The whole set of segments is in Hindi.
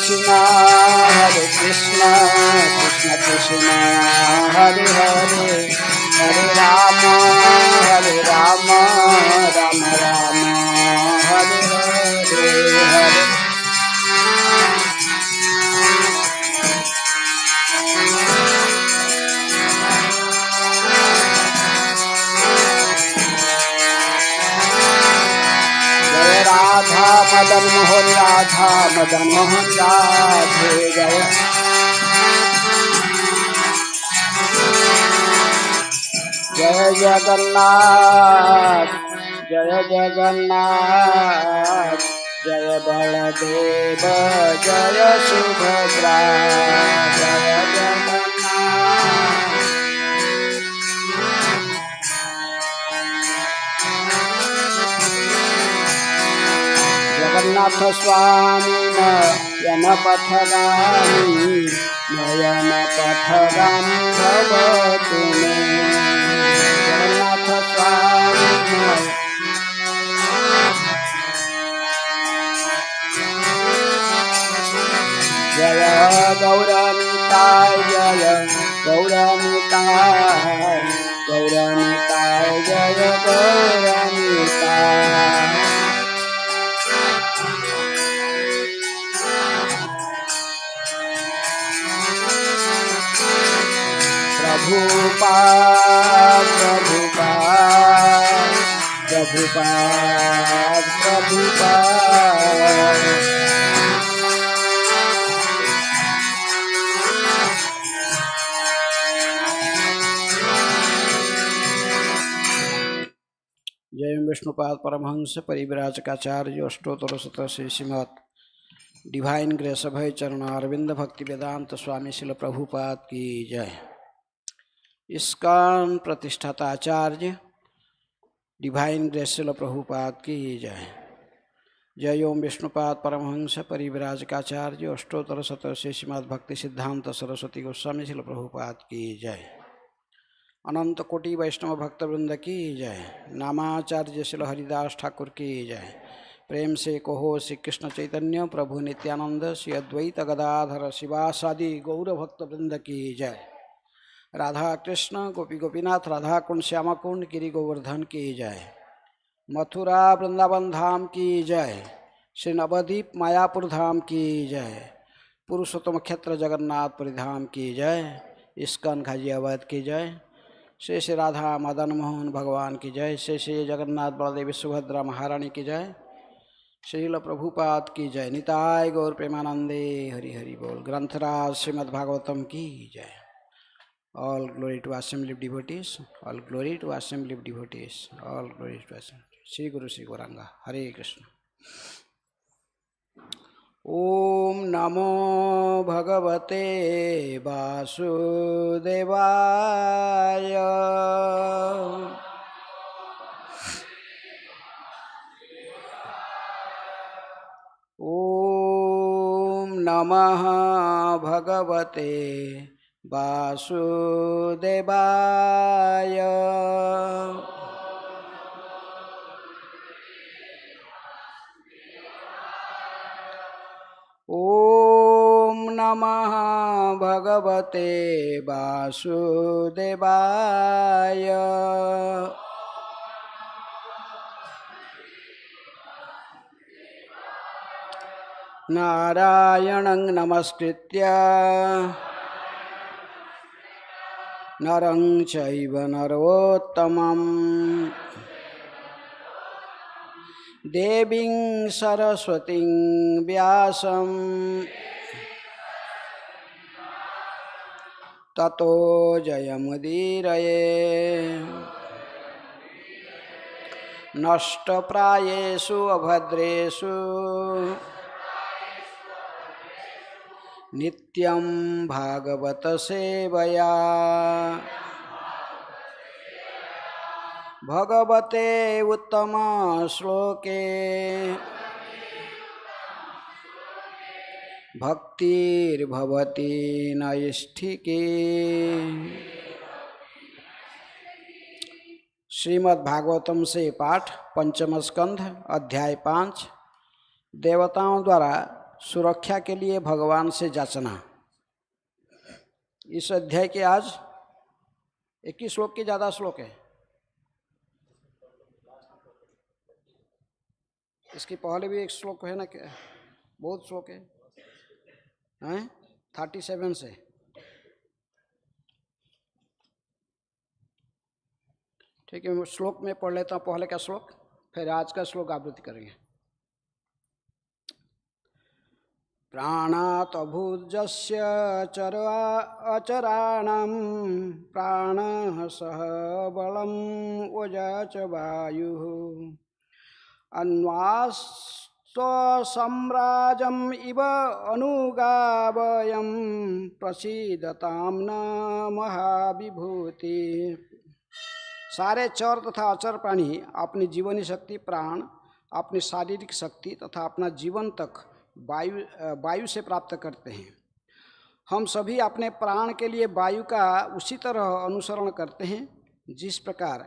कृष्ण कृष्ण कृष्ण हरे हरे, हरे राम राम राम हरे हरे। राधा मदन मोहन राधा मदन मोहन राधे जय। जय जगन्नाथ जय जगन्नाथ, जय बलदेव जय सुभद्रा, जय जगन्नाथ। जगन्नाथ स्वामी नयन पथगामी, नयन पथगामी भव तुमे। जगन्नाथ स्वामी जय गौरनिताय, जय गौरनिताय, गौरनिताय जय गौरनिताय। प्रभुपाद प्रभुपाद प्रभुपाद प्रभुपाद। जय विष्णुपाद परमहंस परिव्राजकाचार्य अष्टोत्तर शत श्रीमद डिवाइन ग्रेस अभय चरण अरविंद भक्ति वेदांत स्वामी श्रील प्रभुपाद की जय। इस्कॉन प्रतिष्ठाता आचार्य डिवाइन ग्रेस श्रील प्रभुपाद की जय। जय ओम विष्णुपाद परमहंस परिव्राजकाचार्य अष्टोत्तर शत श्रीमद भक्ति सिद्धांत सरस्वती गोस्वामी श्रील प्रभुपाद की जय। अनंत कोटि वैष्णव भक्त वृंद की जय। नामाचार्य श्री हरिदास ठाकुर की जय। प्रेम से कहो श्री कृष्ण चैतन्य प्रभु नित्यानंद श्री अद्वैत गदाधर शिवासादि गौर भक्त वृंद की जय। राधा कृष्ण गोपी गोपीनाथ राधा कुंड श्यामा कुंड गिरि गोवर्धन की जय। मथुरा वृंदावन धाम की जय। श्री नवद्वीप मायापुर धाम की जय। पुरुषोत्तम क्षेत्र जगन्नाथपुरी धाम की जय। इस्कॉन गाजियाबाद की जय। श्री श्री राधा मदन मोहन भगवान की जय। श्री श्री जगन्नाथ बलदेव सुभद्रा महारानी की जय। श्रील प्रभुपाद की जय। निताय गौर प्रेमानंदे हरि हरि बोल। ग्रंथराज श्रीमद् भागवतम की जय। All glory to assembly of devotees, all glory to assembly of devotees, all glory to assembly. Shri Guru Shri Gauranga. हरे कृष्ण। ओम नमो भगवते वासुदेवाय। ओम नमः भगवते वासुदेवाय। ओम नमः भगवते वासुदेवाय। नारायणं नमस्कृत्य नरं चैव नरोत्तमं देवीं सरस्वतीं व्यासं ततो जयमुदीरये। नष्टप्रायेषु अभद्रेषु नित्यं भागवत सेवया। भगवते उत्तम श्लोके भक्तिर्भवति नैष्ठिकी। श्रीमद् भागवतम से पाठ। पंचम स्कंध अध्याय 5। देवताओं द्वारा सुरक्षा के लिए भगवान से जांचना। इस अध्याय के आज 21 श्लोक की ज़्यादा श्लोक है। इसके पहले भी एक श्लोक है ना, क्या बहुत श्लोक है, हैं 37 से। ठीक है, मैं श्लोक में पढ़ लेता हूँ पहले का श्लोक, फिर आज का श्लोक आवृत्ति करेंगे। प्राणात् अभुजस्य अचराणां प्राणः सह बलं ओज च वायुः अन्वास्त्वसम्राजम् इव अनुगावयं प्रसीदतां न महाविभूति। सारे चर तथा अचर प्राणी अपनी जीवनी शक्ति प्राण, अपनी शारीरिक शक्ति तथा अपना जीवन तक वायु से प्राप्त करते हैं। हम सभी अपने प्राण के लिए वायु का उसी तरह अनुसरण करते हैं जिस प्रकार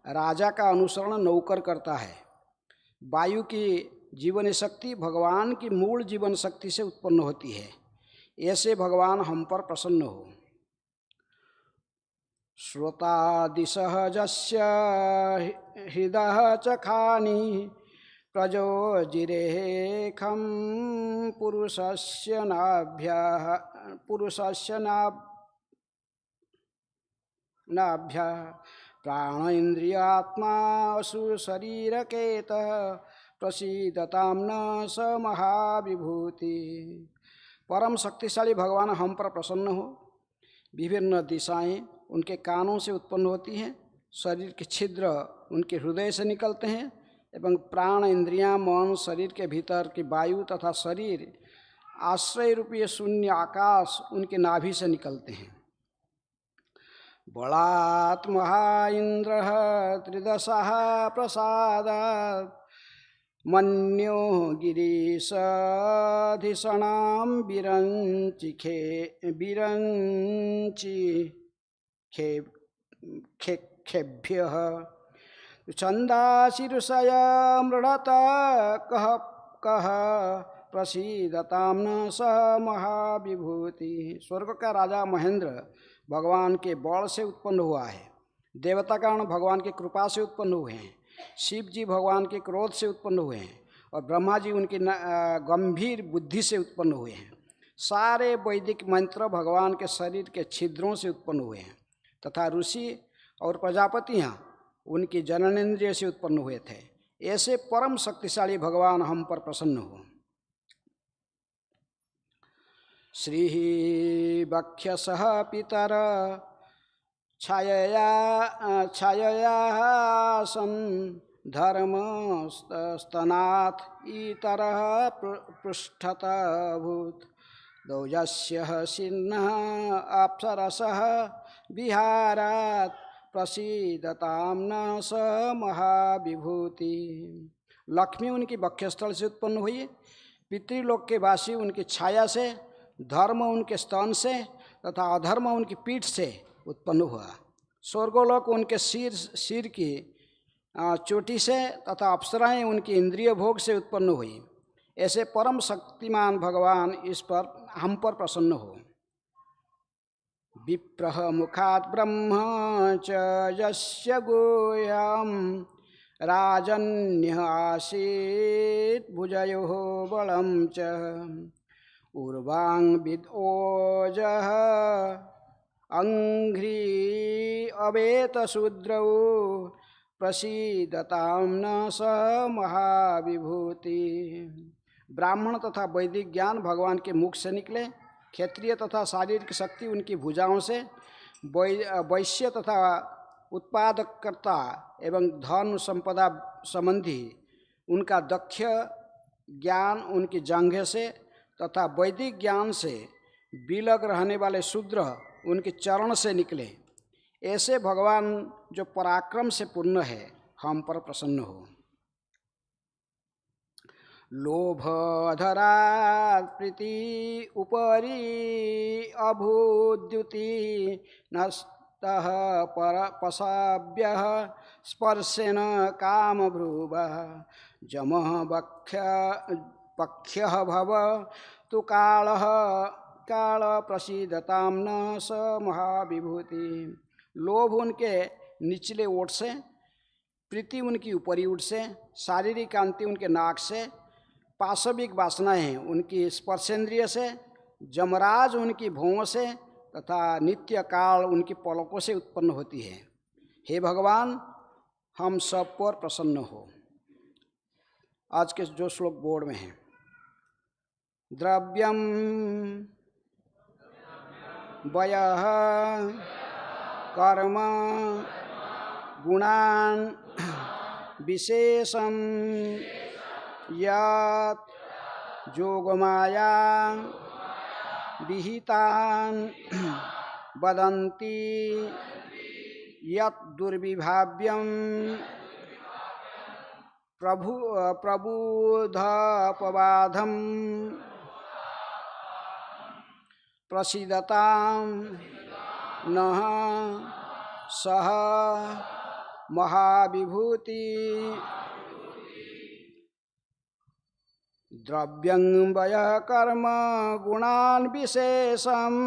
राजा का अनुसरण नौकर करता है। वायु की जीवन शक्ति भगवान की मूल जीवन शक्ति से उत्पन्न होती है। ऐसे भगवान हम पर प्रसन्न हो। श्रोतादिसहजस्य हृदः चखानि प्रजोजिरेखं पुरुषस्य नाभ्यः प्राण इंद्रियात्मा शरीरकेतः प्रसीदतां न स महाविभूति। परम शक्तिशाली भगवान हम पर प्रसन्न हो। विभिन्न दिशाएं उनके कानों से उत्पन्न होती हैं, शरीर के छिद्र उनके हृदय से निकलते हैं एवं प्राण इंद्रियां मन शरीर के भीतर की वायु तथा शरीर आश्रय रूपी शून्य आकाश उनके नाभि से निकलते हैं। बलात् महा इंद्रः त्रिदशः प्रसादात् मन्यो गिरीशाधिषणां खेभ्यः छन्दांसि ऋषया मृडत कः कः प्रसीदतां न स महाविभूति। स्वर्ग का राजा महेंद्र भगवान के बल से उत्पन्न हुआ है। देवतागण भगवान की कृपा से उत्पन्न हुए हैं। शिव जी भगवान के क्रोध से उत्पन्न हुए हैं और ब्रह्मा जी उनकी गंभीर बुद्धि से उत्पन्न हुए हैं। सारे वैदिक मंत्र भगवान के शरीर के छिद्रों से उत्पन्न हुए हैं तथा ऋषि और प्रजापतियाँ उनकी जननेन्द्रिय से उत्पन्न हुए थे। ऐसे परम शक्तिशाली भगवान हम पर प्रसन्न हो। श्री वक्षसः पितर छायया सन् धर्मस्तनात् इतरः पृष्ठतभूत् दौजस्य सिन्नः अप्सरसः विहारात् प्रसीदतां न स महाविभूति। लक्ष्मी उनकी वक्षस्थल से उत्पन्न हुई, पितृलोक के वासी उनकी छाया से, धर्म उनके स्तन से तथा अधर्म उनकी पीठ से उत्पन्न हुआ। स्वर्गलोक उनके सिर की चोटी से तथा अप्सराएं उनकी इंद्रिय भोग से उत्पन्न हुई। ऐसे परम शक्तिमान भगवान इस पर हम पर प्रसन्न हो। विप्रः मुखात् ब्रह्म च यस्य गुह्यं राजन्यः आसीत् भुजयोः बलं च उर्वाङ्विद् ओजः अंघ्रि अवेतशूद्रौ प्रसीदतां न स महाविभूति। ब्राह्मण तथा वैदिक ज्ञान भगवान के मुख से निकले। क्षेत्रीय तथा शारीरिक शक्ति उनकी भुजाओं से, वैश्य तथा उत्पादकर्ता एवं धन संपदा संबंधी उनका दक्ष ज्ञान उनकी जांघे से तथा वैदिक ज्ञान से विलग रहने वाले शूद्र उनके चरण से निकले। ऐसे भगवान जो पराक्रम से पूर्ण है हम पर प्रसन्न हो। लोभधरात् प्रीति उपरि अभूद्युति नस्तः पशाभ्यः स्पर्शेन कामभ्रुवः जमः पक्ष्यः भव तु कालः काल प्रसीदतां न स महाविभूति। लोभ उनके निचले ओठ से, प्रीति उनकी ऊपरी ओठ से, शारीरिक कांति उनके नाक से, पाशविक वासनाएं उनकी स्पर्शेंद्रिय से, जमराज उनकी भौं से तथा नित्य काल उनकी पलकों से उत्पन्न होती है। हे भगवान, हम सब पर प्रसन्न हो। आज के जो श्लोक बोर्ड में है, द्रव्यम वयः कर्म गुणान विशेषम यत् जोगमाया विहितान वदन्ति यत् दुर्विभाव्यम प्रबुधपवाधम प्रसीदतां नः सः महाविभूति। द्रव्यं वयः कर्म गुणान् विशेषम्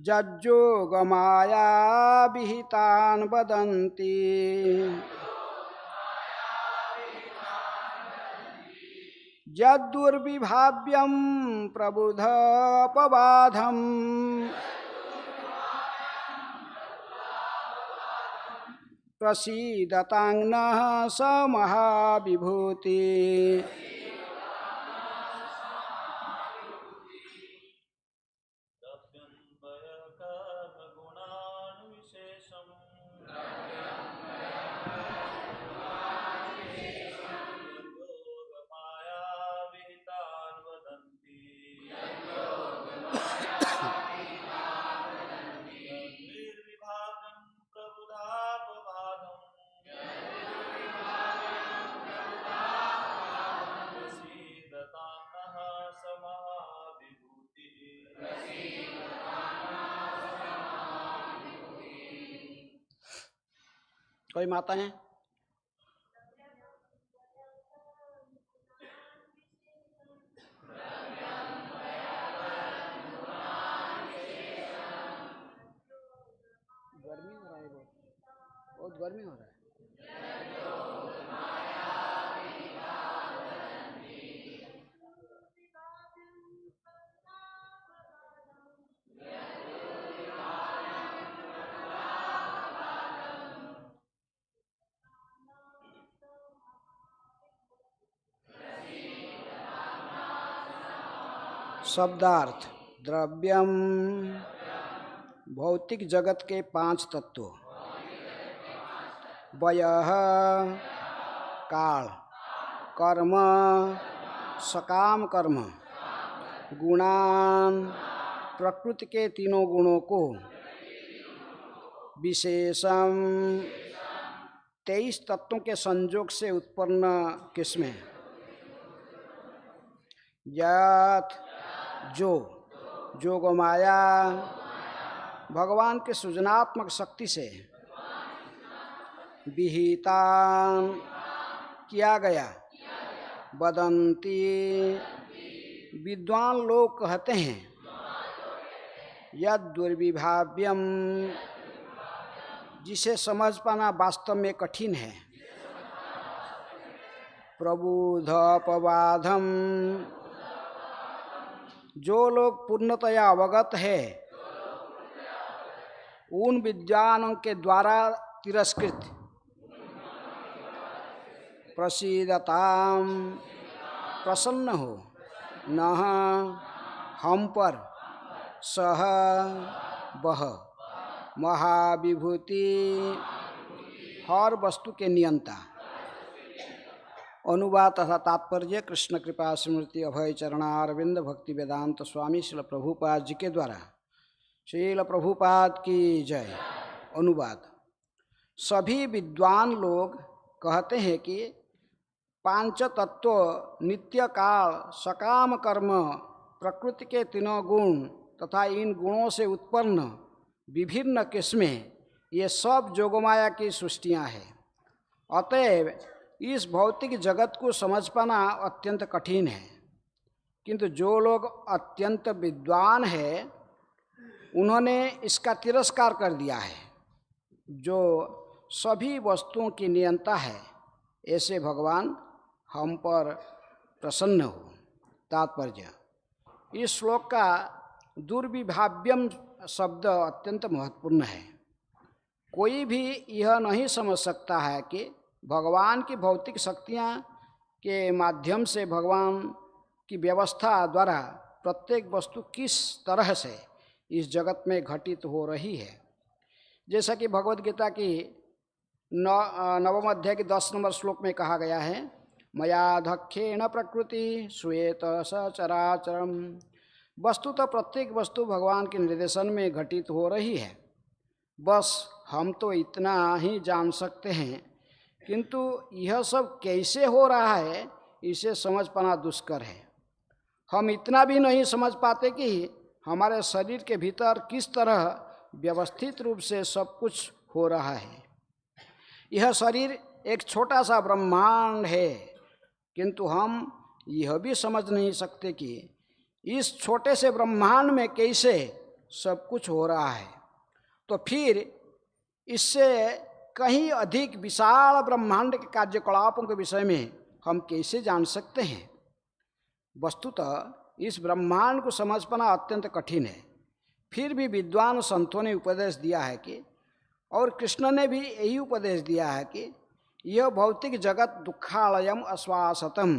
यज्जोगमाया विहितान् वदन्ति यद्दुर्विभाव्यं प्रबुधपवाधम् प्रसीदतां नः स महाविभूति। कोई माता है? गर्मी हो रहा है, बहुत गर्मी हो रहा है। शब्दार्थ, द्रव्यम भौतिक जगत के 5 तत्व, वयः काल, कर्म सकाम कर्म, गुणान प्रकृति के 3 गुणों को, विशेषम 23 तत्वों के संयोग से उत्पन्न किस्में, यत् जो जोगमाया भगवान के सृजनात्मक शक्ति से, विहितान किया गया, वदन्ति विद्वान लोग कहते हैं, यद् दुर्विभाव्यम जिसे समझ पाना वास्तव में कठिन है, प्रबुधपवाधम जो लोग पूर्णतया अवगत है, उन विद्वानों के द्वारा तिरस्कृत, प्रसीदताम प्रसन्न हो, नः हम पर, सह वह महाविभूति हर वस्तु के नियंता। अनुवाद तथा तात्पर्य कृष्ण कृपा स्मृति अभय चरणारविंद भक्ति वेदांत स्वामी श्रील प्रभुपाद जी के द्वारा। श्रील प्रभुपाद की जय। अनुवाद, सभी विद्वान लोग कहते हैं कि 5 तत्व नित्य काल सकाम कर्म प्रकृति के 3 गुण तथा इन गुणों से उत्पन्न विभिन्न किस्में, ये सब जोगमाया की सृष्टियाँ हैं अतएव इस भौतिक जगत को समझ पाना अत्यंत कठिन है, किंतु जो लोग अत्यंत विद्वान हैं उन्होंने इसका तिरस्कार कर दिया है। जो सभी वस्तुओं की नियंता है, ऐसे भगवान हम पर प्रसन्न हो। तात्पर्य, इस श्लोक का दुर्विभाव्यम शब्द अत्यंत महत्वपूर्ण है। कोई भी यह नहीं समझ सकता है कि भगवान की भौतिक शक्तियाँ के माध्यम से भगवान की व्यवस्था द्वारा प्रत्येक वस्तु किस तरह से इस जगत में घटित हो रही है। जैसा कि भगवद गीता की नवम अध्याय के 10 नंबर श्लोक में कहा गया है, मयाधक्षेण प्रकृति श्वेत सचराचरम। वस्तुतः प्रत्येक वस्तु भगवान के निर्देशन में घटित हो रही है। बस हम तो इतना ही जान सकते हैं, किंतु यह सब कैसे हो रहा है इसे समझ पाना दुष्कर है। हम इतना भी नहीं समझ पाते कि हमारे शरीर के भीतर किस तरह व्यवस्थित रूप से सब कुछ हो रहा है। यह शरीर एक छोटा सा ब्रह्मांड है, किंतु हम यह भी समझ नहीं सकते कि इस छोटे से ब्रह्मांड में कैसे सब कुछ हो रहा है। तो फिर इससे कहीं अधिक विशाल ब्रह्मांड के कार्यकलापों के विषय में हम कैसे जान सकते हैं। वस्तुतः इस ब्रह्मांड को समझ पाना अत्यंत कठिन है। फिर भी विद्वान संतों ने उपदेश दिया है कि, और कृष्ण ने भी यही उपदेश दिया है कि यह भौतिक जगत दुखालयम अश्वासतम,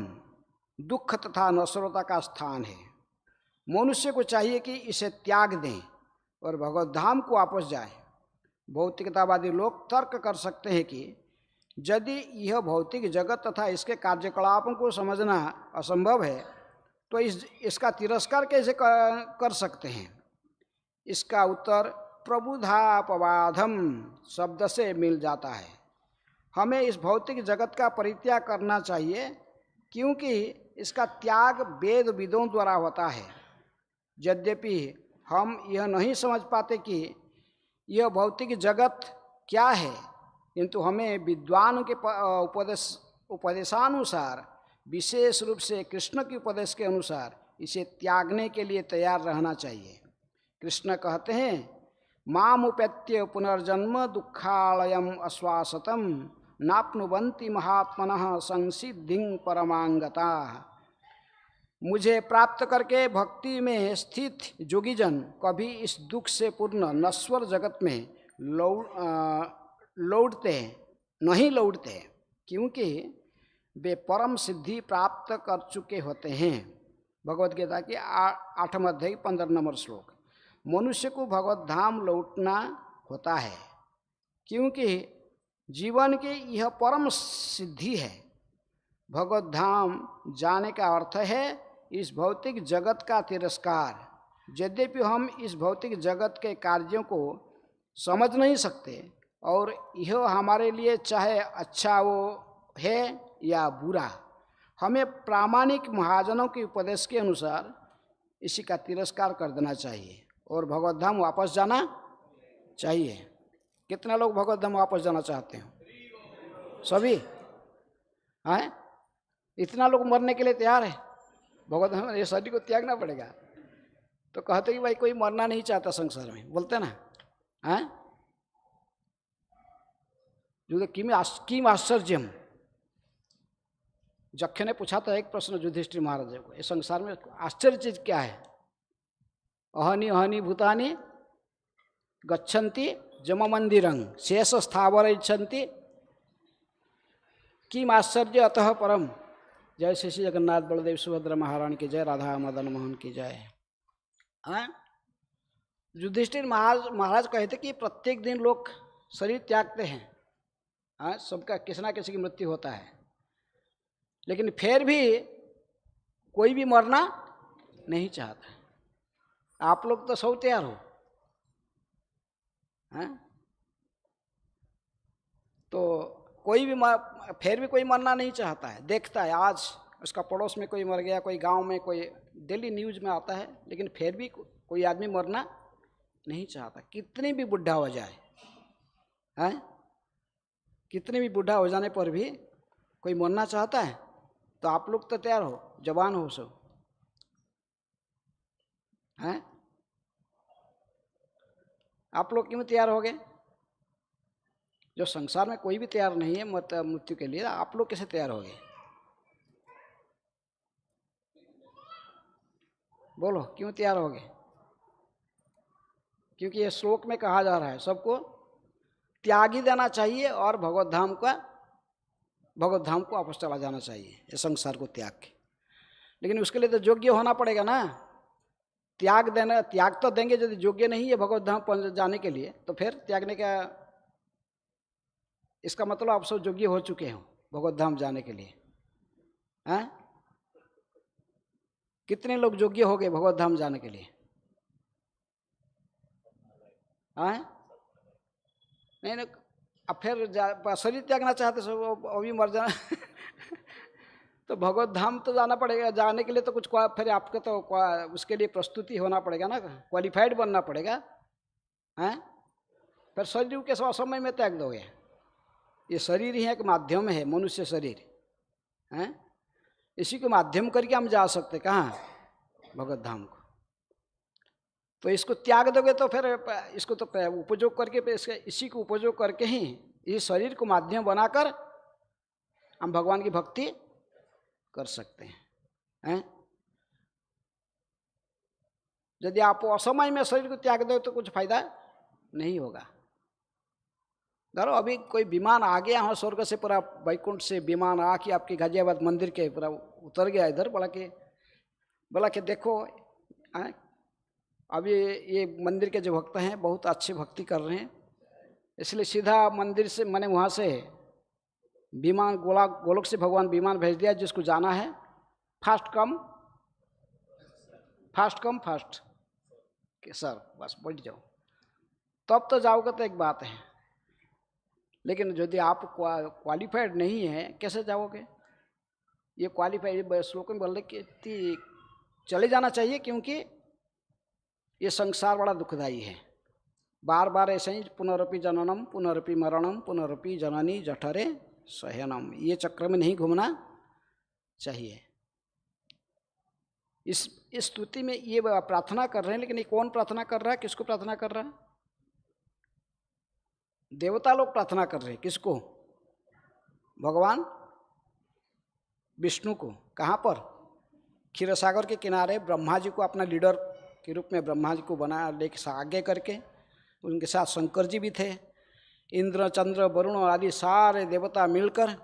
दुख तथा नश्वरता का स्थान है। मनुष्य को चाहिए कि इसे त्याग दें और भगवत धाम को वापस जाए। भौतिकतावादी लोग तर्क कर सकते हैं कि यदि यह भौतिक जगत तथा इसके कार्यकलापों को समझना असंभव है तो इसका तिरस्कार कैसे कर सकते हैं। इसका उत्तर प्रबुधापवाधम शब्द से मिल जाता है। हमें इस भौतिक जगत का परित्याग करना चाहिए, क्योंकि इसका त्याग वेद विदों द्वारा होता है। यद्यपि हम यह नहीं समझ पाते कि यह भौतिक जगत क्या है, किंतु हमें विद्वान के उपदेशानुसार, विशेष रूप से कृष्ण के उपदेश के अनुसार इसे त्यागने के लिए तैयार रहना चाहिए। कृष्ण कहते हैं, मामुपेत्य पुनर्जन्म दुखालयम अश्वासतम नाप्नुवन्ति महात्मनः संसिद्धिं परमांगता। मुझे प्राप्त करके भक्ति में स्थित जोगीजन कभी इस दुख से पूर्ण नश्वर जगत में नहीं लौटते, क्योंकि वे परम सिद्धि प्राप्त कर चुके होते हैं। भगवद गीता की 8वें अध्याय 15 नंबर श्लोक। मनुष्य को भगवत धाम लौटना होता है, क्योंकि जीवन की यह परम सिद्धि है। भगवत धाम जाने का अर्थ है इस भौतिक जगत का तिरस्कार। यद्यपि हम इस भौतिक जगत के कार्यों को समझ नहीं सकते और यह हमारे लिए चाहे अच्छा वो है या बुरा, हमें प्रामाणिक महाजनों के उपदेश के अनुसार इसी का तिरस्कार कर देना चाहिए और भगवत धाम वापस जाना चाहिए। कितना लोग भगवत धाम वापस जाना चाहते हैं? सभी हैं? इतना लोग मरने के लिए तैयार है। भगवत धाम ये शरीर को त्यागना पड़ेगा। तो कहते कि भाई कोई मरना नहीं चाहता संसार में, बोलते ना हैं? जो किम आश्चर्यम, जक्ष ने पूछा था एक प्रश्न युधिष्ठिर महाराज को, इस संसार में आश्चर्य चीज क्या है? अहनि अहनि भूतानि गच्छन्ति जम मंदिरं शेष स्थावर इच्छन्ति किम आश्चर्य अतः परम। जय श्री श्री जगन्नाथ बलदेव सुभद्रा महारानी की जय, राधा मदन मोहन की जय। युधिष्ठिर महाराज कहते कि प्रत्येक दिन लोग शरीर त्यागते हैं। सबका किसी ना किसी की मृत्यु होता है, लेकिन फिर भी कोई भी मरना नहीं चाहता। आप लोग तो सब तैयार हो, तो कोई भी फिर भी कोई मरना नहीं चाहता है। देखता है आज उसका पड़ोस में कोई मर गया, कोई गांव में, कोई डेली न्यूज में आता है, लेकिन फिर भी कोई आदमी मरना नहीं चाहता। कितनी भी बुढ़ा हो जाए, हैं, कितने भी बूढ़ा हो जाने पर भी कोई मरना चाहता है? तो आप लोग तो तैयार हो, जवान हो सब, हैं? आप लोग क्यों तैयार हो गए? जो संसार में कोई भी तैयार नहीं है मृत्यु के लिए, आप लोग कैसे तैयार हो गए? बोलो क्यों तैयार हो गए? क्योंकि ये श्लोक में कहा जा रहा है सबको त्याग ही देना चाहिए और भगवत धाम को वापस चला जाना चाहिए, ये संसार को त्याग के। लेकिन उसके लिए तो योग्य होना पड़ेगा ना। त्याग तो देंगे, यदि योग्य नहीं है भगवत धाम जाने के लिए तो फिर त्यागने का इसका मतलब आप सब योग्य हो चुके हो भगवत धाम जाने के लिए, हैं? कितने लोग योग्य हो गए भगवत धाम जाने के लिए? हैं? नहीं नहीं, अब फिर शरीर त्यागना चाहते सब, अभी मर जाना तो भगवत धाम तो जाना पड़ेगा। जाने के लिए तो कुछ फिर आपको तो उसके लिए प्रस्तुति होना पड़ेगा ना, क्वालिफाइड बनना पड़ेगा, हैं? फिर शरीर के समय में त्याग दोगे? ये शरीर ही एक माध्यम है, मनुष्य शरीर, हैं? इसी को माध्यम करके हम जा सकते कहाँ? भगवत धाम को। तो इसको त्याग दोगे तो फिर इसको तो उपयोग करके इसी को उपयोग करके ही इस शरीर को माध्यम बनाकर हम भगवान की भक्ति कर सकते हैं? यदि आप असमय में शरीर को त्याग दो तो कुछ फायदा नहीं होगा। धरो अभी कोई विमान आ गया वहाँ स्वर्ग से, पूरा वैकुंठ से विमान आके आपके गाजियाबाद मंदिर के पूरा उतर गया इधर, बोला कि देखो अभी ये मंदिर के जो भक्त हैं बहुत अच्छी भक्ति कर रहे हैं, इसलिए सीधा मंदिर से मैंने वहाँ से विमान गोलोक से भगवान विमान भेज दिया, जिसको जाना है फास्ट कम फास्ट कि सर बस बैठ जाओ, तब तो जाओगे तो एक बात है। लेकिन यदि आप क्वालिफाइड नहीं है कैसे जाओगे? ये क्वालिफाइड श्लोक में बोल रहे कि चले जाना चाहिए, क्योंकि ये संसार बड़ा दुखदाई है। बार बार ऐसे ही पुनरपि जननम पुनरपि मरणम पुनरपि जननी जठरे शयनम, ये चक्र में नहीं घूमना चाहिए। इस स्तुति में ये प्रार्थना कर रहे हैं, लेकिन ये कौन प्रार्थना कर रहा है? किसको प्रार्थना कर रहा है? देवता लोग प्रार्थना कर रहे हैं। किसको? भगवान विष्णु को। कहाँ पर? क्षीर सागर के किनारे ब्रह्मा जी को अपना लीडर के रूप में ब्रह्मा जी को बना लेके आगे करके, उनके साथ शंकर जी भी थे, इंद्र चंद्र वरुण आदि सारे देवता मिलकर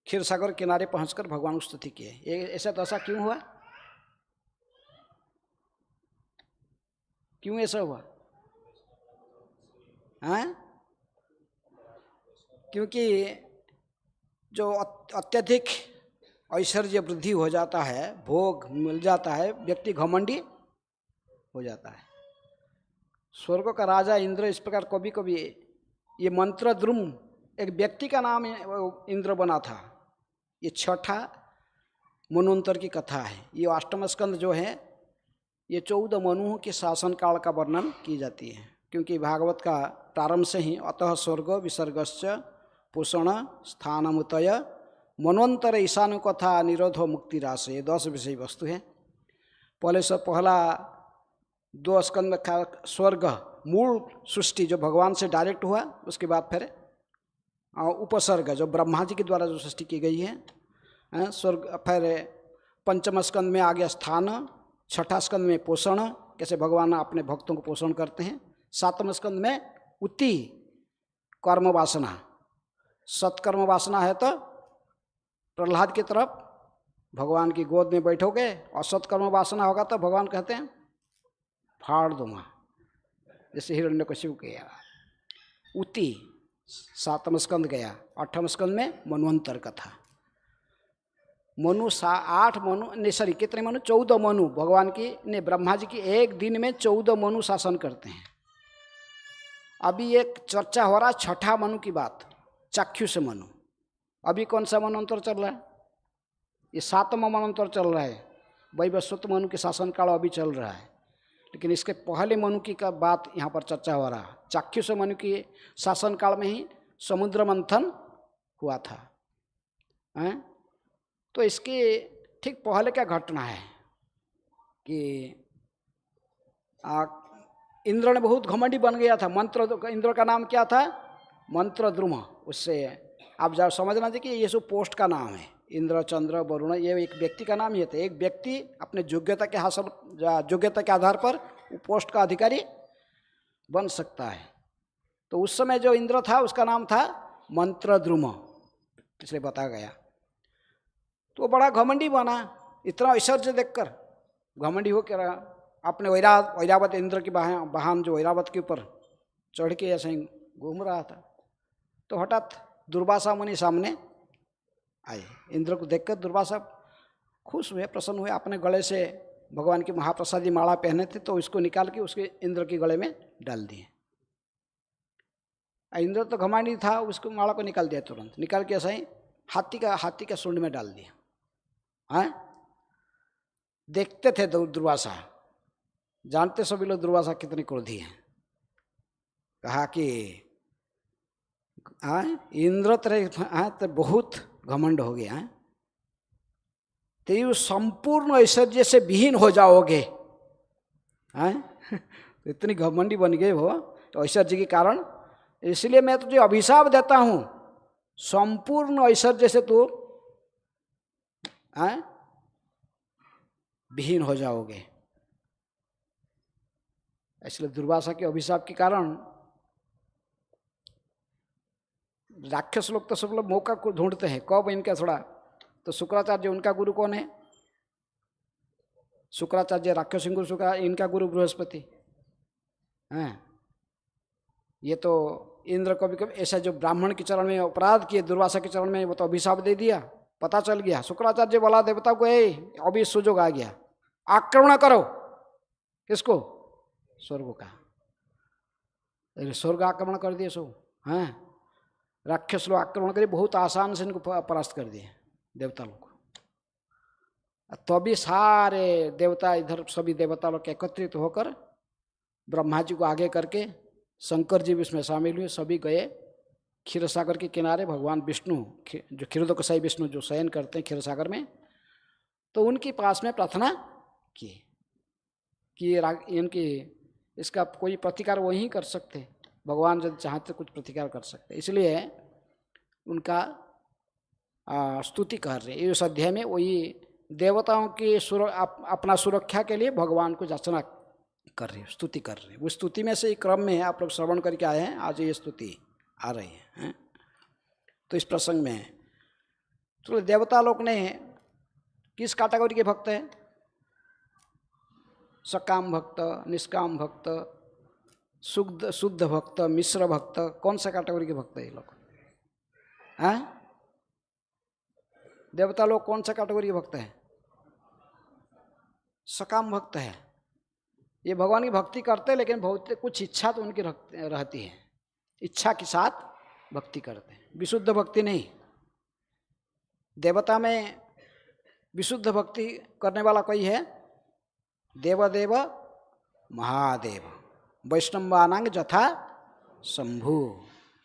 क्षीर सागर किनारे पहुंचकर भगवान की स्तुति किए। ये ऐसा तो ऐसा क्यों हुआ? क्यों ऐसा हुआ? हैं? क्योंकि जो अत्यधिक ऐश्वर्य वृद्धि हो जाता है, भोग मिल जाता है, व्यक्ति घमंडी हो जाता है। स्वर्ग का राजा इंद्र इस प्रकार कभी कभी, ये मंत्रद्रुम एक व्यक्ति का नाम इंद्र बना था। ये छठा मनवंतर की कथा है। ये अष्टम स्कंद जो है ये 14 मनुओं के शासन काल का वर्णन की जाती है, क्योंकि भागवत का प्रारंभ से ही अतः स्वर्ग विसर्गश्च पोषण स्थानमुतय मनवंतर ईशानु कथा निरोधो मुक्ति रास, ये 10 विषय वस्तु है। पहला 2 स्कंद का स्वर्ग मूल सृष्टि जो भगवान से डायरेक्ट हुआ, उसके बाद फिर उपसर्ग जो ब्रह्मा जी के द्वारा जो सृष्टि की गई है स्वर्ग, फिर पंचम स्कंद में आ गया स्थान, छठा स्कंद में पोषण, कैसे भगवान अपने भक्तों को पोषण करते हैं, सातवें स्कंद में उति कर्म वासना, सत्कर्म वासना है तो प्रहलाद की तरफ भगवान की गोद में बैठोगे, और सत्कर्म वासना होगा तो भगवान कहते हैं फाड़ दूंगा, जैसे हिरण्यकशिपु किया। उति 7वां स्कंद गया। 8वें स्कंद में मनवंतर कथा। मनु 8 मनु नहीं सॉरी कितने मनु 14 मनु भगवान की ने ब्रह्मा जी की एक दिन में 14 मनु शासन करते हैं। अभी एक चर्चा हो रहा है छठा मनु की बात, चाक्षुष मनु। अभी कौन सा मनवंतर चल रहा है? ये 7वां मनवंतर चल रहा है। वैवस्वत मनु के शासन काल अभी चल रहा है, लेकिन इसके पहले मनु की का बात यहाँ पर चर्चा हो रहा है। चाक्षुष मनु की शासन काल में ही समुद्र मंथन हुआ था। हैं? तो इसकी ठीक पहले क्या घटना है कि इंद्र ने बहुत घमंडी बन गया था। इंद्र का नाम क्या था? मंत्रद्रुम। उससे आप जब समझना चाहिए कि ये सब पोस्ट का नाम है। इंद्र, चंद्र, वरुण, ये एक व्यक्ति का नाम ही था। एक व्यक्ति अपने योग्यता के आधार पर वो पोस्ट का अधिकारी बन सकता है। तो उस समय जो इंद्र था उसका नाम था मंत्रद्रुम, इसलिए बताया गया। तो बड़ा घमंडी बना, इतना ऐश्वर्य देखकर घमंडी हो क्या रहा। अपने ऐरावत इंद्र की वाहन जो ऐरावत के ऊपर चढ़ के ऐसे ही घूम रहा था। तो हठात दुर्वासा मुनि सामने आए। इंद्र को देखकर दुर्वासा खुश हुए, प्रसन्न हुए। अपने गले से भगवान की महाप्रसादी माला पहने थे, तो इसको निकाल के उसके इंद्र के गले में डाल दिए। इंद्र तो घमंडी था, उसको माला को निकाल दिया, तुरंत निकाल के ऐसा ही हाथी का सूंड में डाल दिया। हाँ, देखते थे दुर्वासा, जानते सभी लोग दुर्वासा कितनी क्रोधी है। कहा कि इंद्र तेरे बहुत घमंड हो गया है, तेरी संपूर्ण ऐश्वर्य से विहीन हो जाओगे। इतनी घमंडी बन गए हो तो ऐश्वर्य के कारण, इसलिए मैं तुझे अभिशाप देता हूं, संपूर्ण ऐश्वर्य से तू विहीन हो जाओगे। इसलिए दुर्वासा के अभिशाप के कारण राक्षस लोग तो सब लोग मौका को ढूंढते हैं कब इनका थोड़ा। तो शुक्राचार्य, उनका गुरु कौन है? शुक्राचार्य राक्षस गुरु, इनका गुरु बृहस्पति हैं। ये तो इंद्र कभी कभी ऐसा जो ब्राह्मण के चरण में अपराध किए, दुर्वासा के चरण में, वो तो अभिशाप दे दिया, पता चल गया। शुक्राचार्य बोला देवता को, अभी सुजोग आ गया, आक्रमण करो। किसको? स्वर्ग का। स्वर्ग आक्रमण कर दिए सो। हैं, राक्षस लोग आक्रमण करे, बहुत आसान से इनको परास्त कर दिए देवता लोग। तभी सारे देवता इधर, सभी देवता लोग एकत्रित होकर ब्रह्मा जी को आगे करके, शंकर जी भी इसमें शामिल हुए। सभी गए क्षीर सागर के किनारे। भगवान विष्णु जो क्षीरोदकसाई विष्णु जो शयन करते हैं क्षीर सागर में, तो उनके पास में प्रार्थना की कि इनकी इसका कोई प्रतिकार वही कर सकते, भगवान यदि चाहते कुछ प्रतिकार कर सकते। इसलिए उनका स्तुति कर रहे हैं। इस अध्याय में वही देवताओं की अपना सुरक्षा के लिए भगवान को याचना कर रहे हैं, स्तुति कर रहे हैं। वो स्तुति में से एक क्रम में आप लोग श्रवण करके आए हैं, आज ये स्तुति आ रही है। तो इस प्रसंग में तो देवता लोग ने किस कैटेगरी के भक्त हैं? सकाम भक्त, निष्काम भक्त, शुद्ध भक्त, मिश्र भक्त, कौन सा कैटेगरी के भक्त है ये लोग? हैं, देवता लोग कौन सा कैटेगरी के भक्त हैं? सकाम भक्त है। ये भगवान की भक्ति करते हैं, लेकिन बहुत कुछ इच्छा तो उनकी रहती है, इच्छा के साथ भक्ति करते हैं, विशुद्ध भक्ति नहीं। देवता में विशुद्ध भक्ति करने वाला कोई है? देवदेव महादेव, वैष्णवानांग जथा शंभु,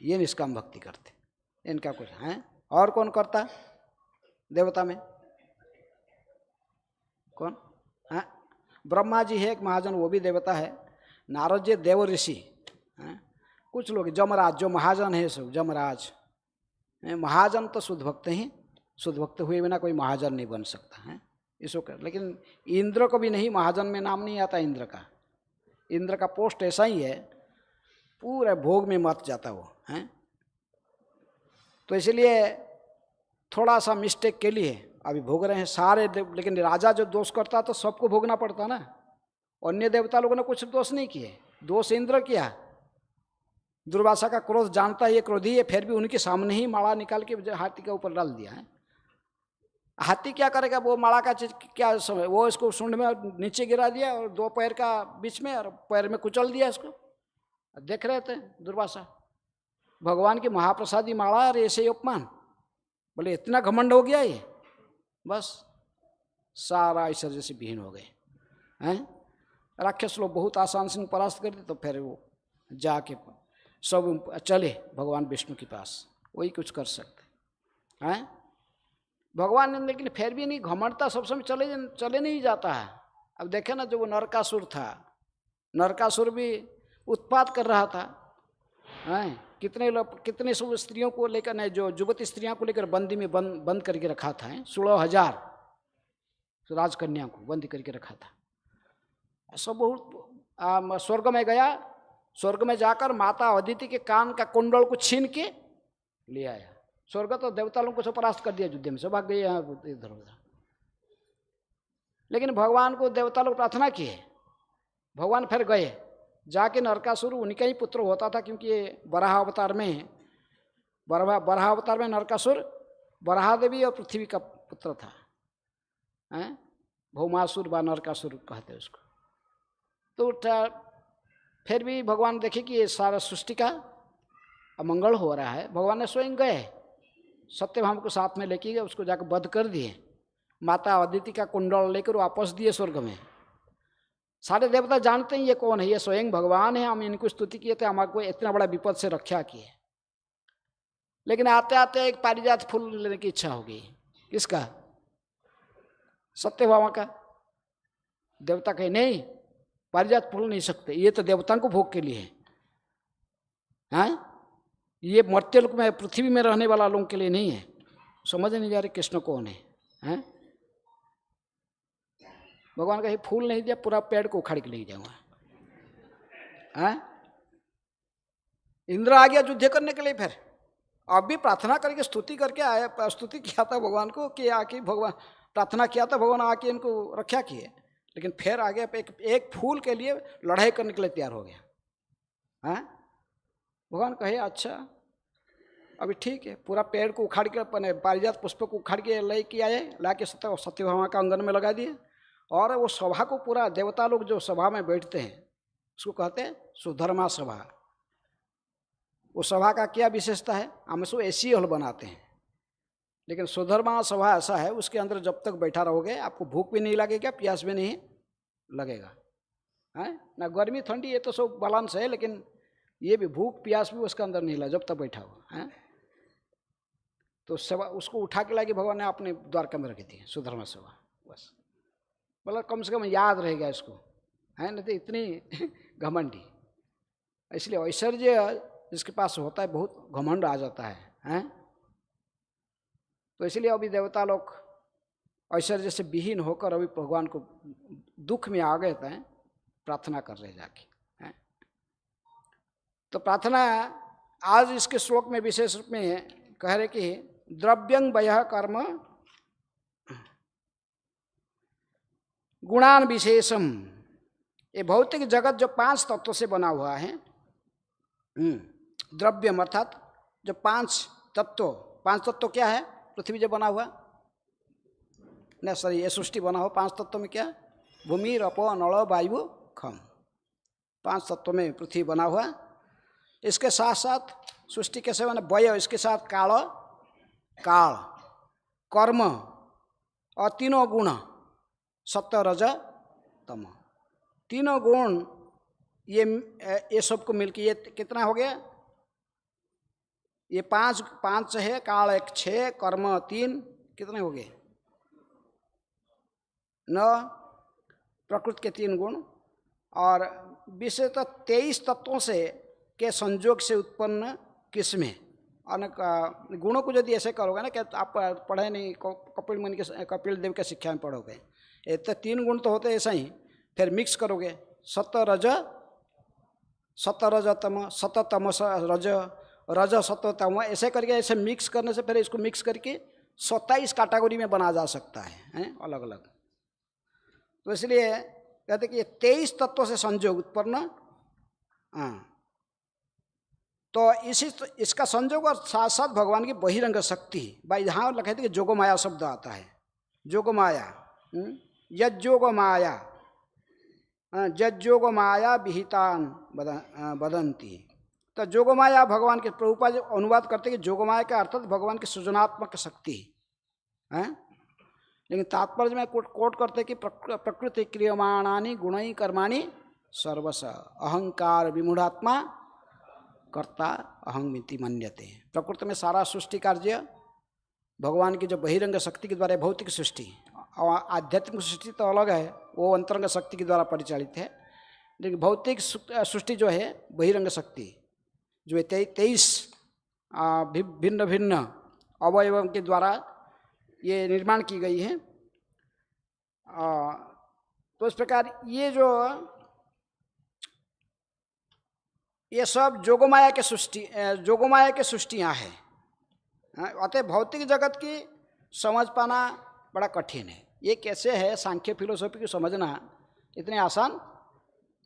ये निष्काम भक्ति करते, इनका कुछ है। और कौन करता देवता में? कौन? हाँ, ब्रह्मा जी है एक महाजन, वो भी देवता है। नारद जी देव ऋषि। कुछ लोग जमराज जो महाजन है, सब जमराज। महाजन तो शुद्ध भक्त ही, शुद्ध भक्त हुए बिना कोई महाजन नहीं बन सकता है, इसको कर। लेकिन इंद्र को भी नहीं, महाजन में नाम नहीं आता इंद्र का। इंद्र का पोस्ट ऐसा ही है, पूरे भोग में मत जाता वो है। तो इसलिए थोड़ा सा मिस्टेक के लिए अभी भोग रहे हैं सारे लेकिन राजा जो दोष करता तो सबको भोगना पड़ता ना। अन्य देवता लोगों ने कुछ दोष नहीं किए, दोष इंद्र किया। दुर्वासा का क्रोध जानता है, ये क्रोधी है, फिर भी उनके सामने ही माला निकाल के हाथी के ऊपर डाल दिया है। हाथी क्या करेगा? वो माला का चीज क्या समय, वो इसको सूंड में नीचे गिरा दिया और दो पैर का बीच में, और पैर में कुचल दिया इसको। देख रहे थे दुर्वासा, भगवान की महाप्रसादी माला और ऐसे ही अपमान। बोले इतना घमंड हो गया ये, बस सारा ऐश्वर्य से विहीन हो गए हैं। राक्षस लोग बहुत आसान से परास्त कर दे, तो फिर वो जाके सब चले भगवान विष्णु के पास, वही कुछ कर सकते हैं भगवान ने। लेकिन फिर भी नहीं, घमंडता सब समय चले नहीं जाता है। अब देखे ना, जो वो नरकासुर था, नरकासुर भी उत्पात कर रहा था, कितने लोग, कितने सब स्त्रियों को लेकर, नहीं, जो युवती स्त्रियों को लेकर बंदी में बंद करके रखा था, 16,000 राजकन्या को बंदी करके रखा था। ऐसा बहुत स्वर्ग में गया, स्वर्ग में जाकर माता अदिति के कान का कुंडल को छीन के ले आया। स्वर्ग तो देवता लोगों को सब परास्त कर दिया, युद्ध में सब भाग गए यहाँ इधर उधर। लेकिन भगवान को देवता लोग प्रार्थना किए, भगवान फिर गए जाके नरकासुर उनका ही पुत्र होता था, क्योंकि ये बराह अवतार में नरकासुर बराह देवी और पृथ्वी का पुत्र था, भौमासुर व नरकासुर कहते उसको। तो फिर भी भगवान देखे कि ये सारा सृष्टि का अमंगल हो रहा है, भगवान ने स्वयं गए, सत्यभामा को साथ में लेके गए, उसको जाकर वध कर दिए, माता अदिति का कुंडल लेकर वापस दिए स्वर्ग में। सारे देवता जानते हैं ये कौन है, ये स्वयं भगवान है, हम इनको स्तुति किए थे, हमारे को इतना बड़ा विपद से रक्षा किए। लेकिन आते आते एक पारिजात फूल लेने की इच्छा हो गई। किसका? सत्यभामा का। देवता कहे नहीं, पारिजात फूल नहीं सकते, ये तो देवताओं को भोग के लिए है, ये मर्त्य लोक में, पृथ्वी में रहने वाला लोगों के लिए नहीं है। समझ नहीं जा रहे कृष्ण कौन है? भगवान का ये फूल नहीं दिया, पूरा पेड़ को उखाड़ के ले जाऊंगा। इंद्र आ गया युद्ध करने के लिए, फिर अब भी प्रार्थना करके स्तुति करके आया, स्तुति किया था भगवान को कि आके भगवान प्रार्थना किया था, भगवान आके इनको रक्षा किए। लेकिन फिर आगे एक फूल के लिए लड़ाई करने के लिए तैयार हो गया। भगवान कहे अच्छा अभी ठीक है, पूरा पेड़ को उखाड़ के, अपने पारिजात पुष्प को उखाड़ के ले के आए, ला के सत्यभामा का अंगन में लगा दिए। और वो सभा को पूरा, देवता लोग जो सभा में बैठते हैं उसको कहते हैं सुधर्मा सभा। वो सभा का क्या विशेषता है? हम उसको ऐसी हॉल बनाते हैं, लेकिन सुधर्मा सभा ऐसा है, उसके अंदर जब तक बैठा रहोगे आपको भूख भी नहीं लगेगा, प्यास भी नहीं लगेगा, ना गर्मी ठंडी, ये तो सब बैलेंस है, लेकिन ये भी भूख प्यास भी उसके अंदर नहीं लगा जब तक बैठा हो। तो सभा उसको उठा के लाके भगवान ने अपने द्वारका में रखी थी, सुधर्मा सभा। बस मतलब कम से कम याद रहेगा इसको, है नहीं तो इतनी घमंडी। इसलिए ऐश्वर्य जिसके पास होता है बहुत घमंड आ जाता है। तो इसलिए अभी देवता लोग ऐश्वर्य से विहीन होकर अभी भगवान को दुख में आ गए थे, प्रार्थना कर रहे जाके। तो प्रार्थना आज इसके श्लोक में विशेष रूप में कह रहे कि द्रव्यं वयः कर्म गुणान विशेषम। ये भौतिक जगत जो 5 तत्वों से बना हुआ है, द्रव्यम अर्थात जो 5 तत्व क्या है? पृथ्वी जो बना हुआ न, सॉरी, ये सृष्टि बना हुआ 5 तत्वों में क्या? भूमि, रपो, नल, वायु, खम, 5 तत्वों में पृथ्वी बना हुआ। इसके साथ साथ सृष्टि कैसे बना? वय, इसके साथ काल, कर्म और 3 गुण, सत्य, रज, तम, 3 गुण, ये सबको मिलके ये कितना हो गया? ये 5 है, काल 1, 6, कर्म 3, कितने हो गए? 9, प्रकृति के 3 गुण, और विशेषतः 23 तत्वों से के संयोग से उत्पन्न किस्में। अनेक गुणों को यदि ऐसे करोगे ना कि आप पढ़े नहीं, कपिल देव के शिक्षा में पढ़ोगे, ये तो 3 गुण तो होते ऐसा ही, फिर मिक्स करोगे सत्य रज तम, सत्य तम रज, रज सत्य तम, ऐसे करके, ऐसे मिक्स करने से फिर इसको मिक्स करके 27 कैटेगरी में बना जा सकता है, अलग अलग। तो इसलिए कहते कि ये 23 तत्वों से संयोग उत्पन्न। तो इसका संयोग और साथ साथ भगवान की बहिरंग शक्ति, भाई यहाँ लिखे थे कि जोगमाया शब्द आता है, जोगमाया, यज्जोगमाया, यज्जोगमाया विहितान वदंती। तो जोगमाया भगवान के, प्रभुपाद अनुवाद करते कि जोगमाया का अर्थात भगवान की सृजनात्मक शक्ति है। लेकिन तात्पर्य में कोट करते कि प्रकृति क्रियमाणानि गुणै कर्माणि सर्वश अहंकार विमूढ़ात्मा कर्ता अहंमिति मन्यते। प्रकृति में सारा सृष्टि कार्य भगवान की जो बहिरंग शक्ति के द्वारा, भौतिक सृष्टि और आध्यात्मिक सृष्टि तो अलग है, वो अंतरंग शक्ति के द्वारा परिचालित है। लेकिन भौतिक सृष्टि जो है बहिरंग शक्ति जो है 23 भिन्न भिन्न अवयवों के द्वारा ये निर्माण की गई है। तो इस प्रकार ये सब जोगमाया के सृष्टियाँ हैं। अतः भौतिक जगत की समझ पाना बड़ा कठिन है। ये कैसे है, सांख्य फिलोसॉफी को समझना इतने आसान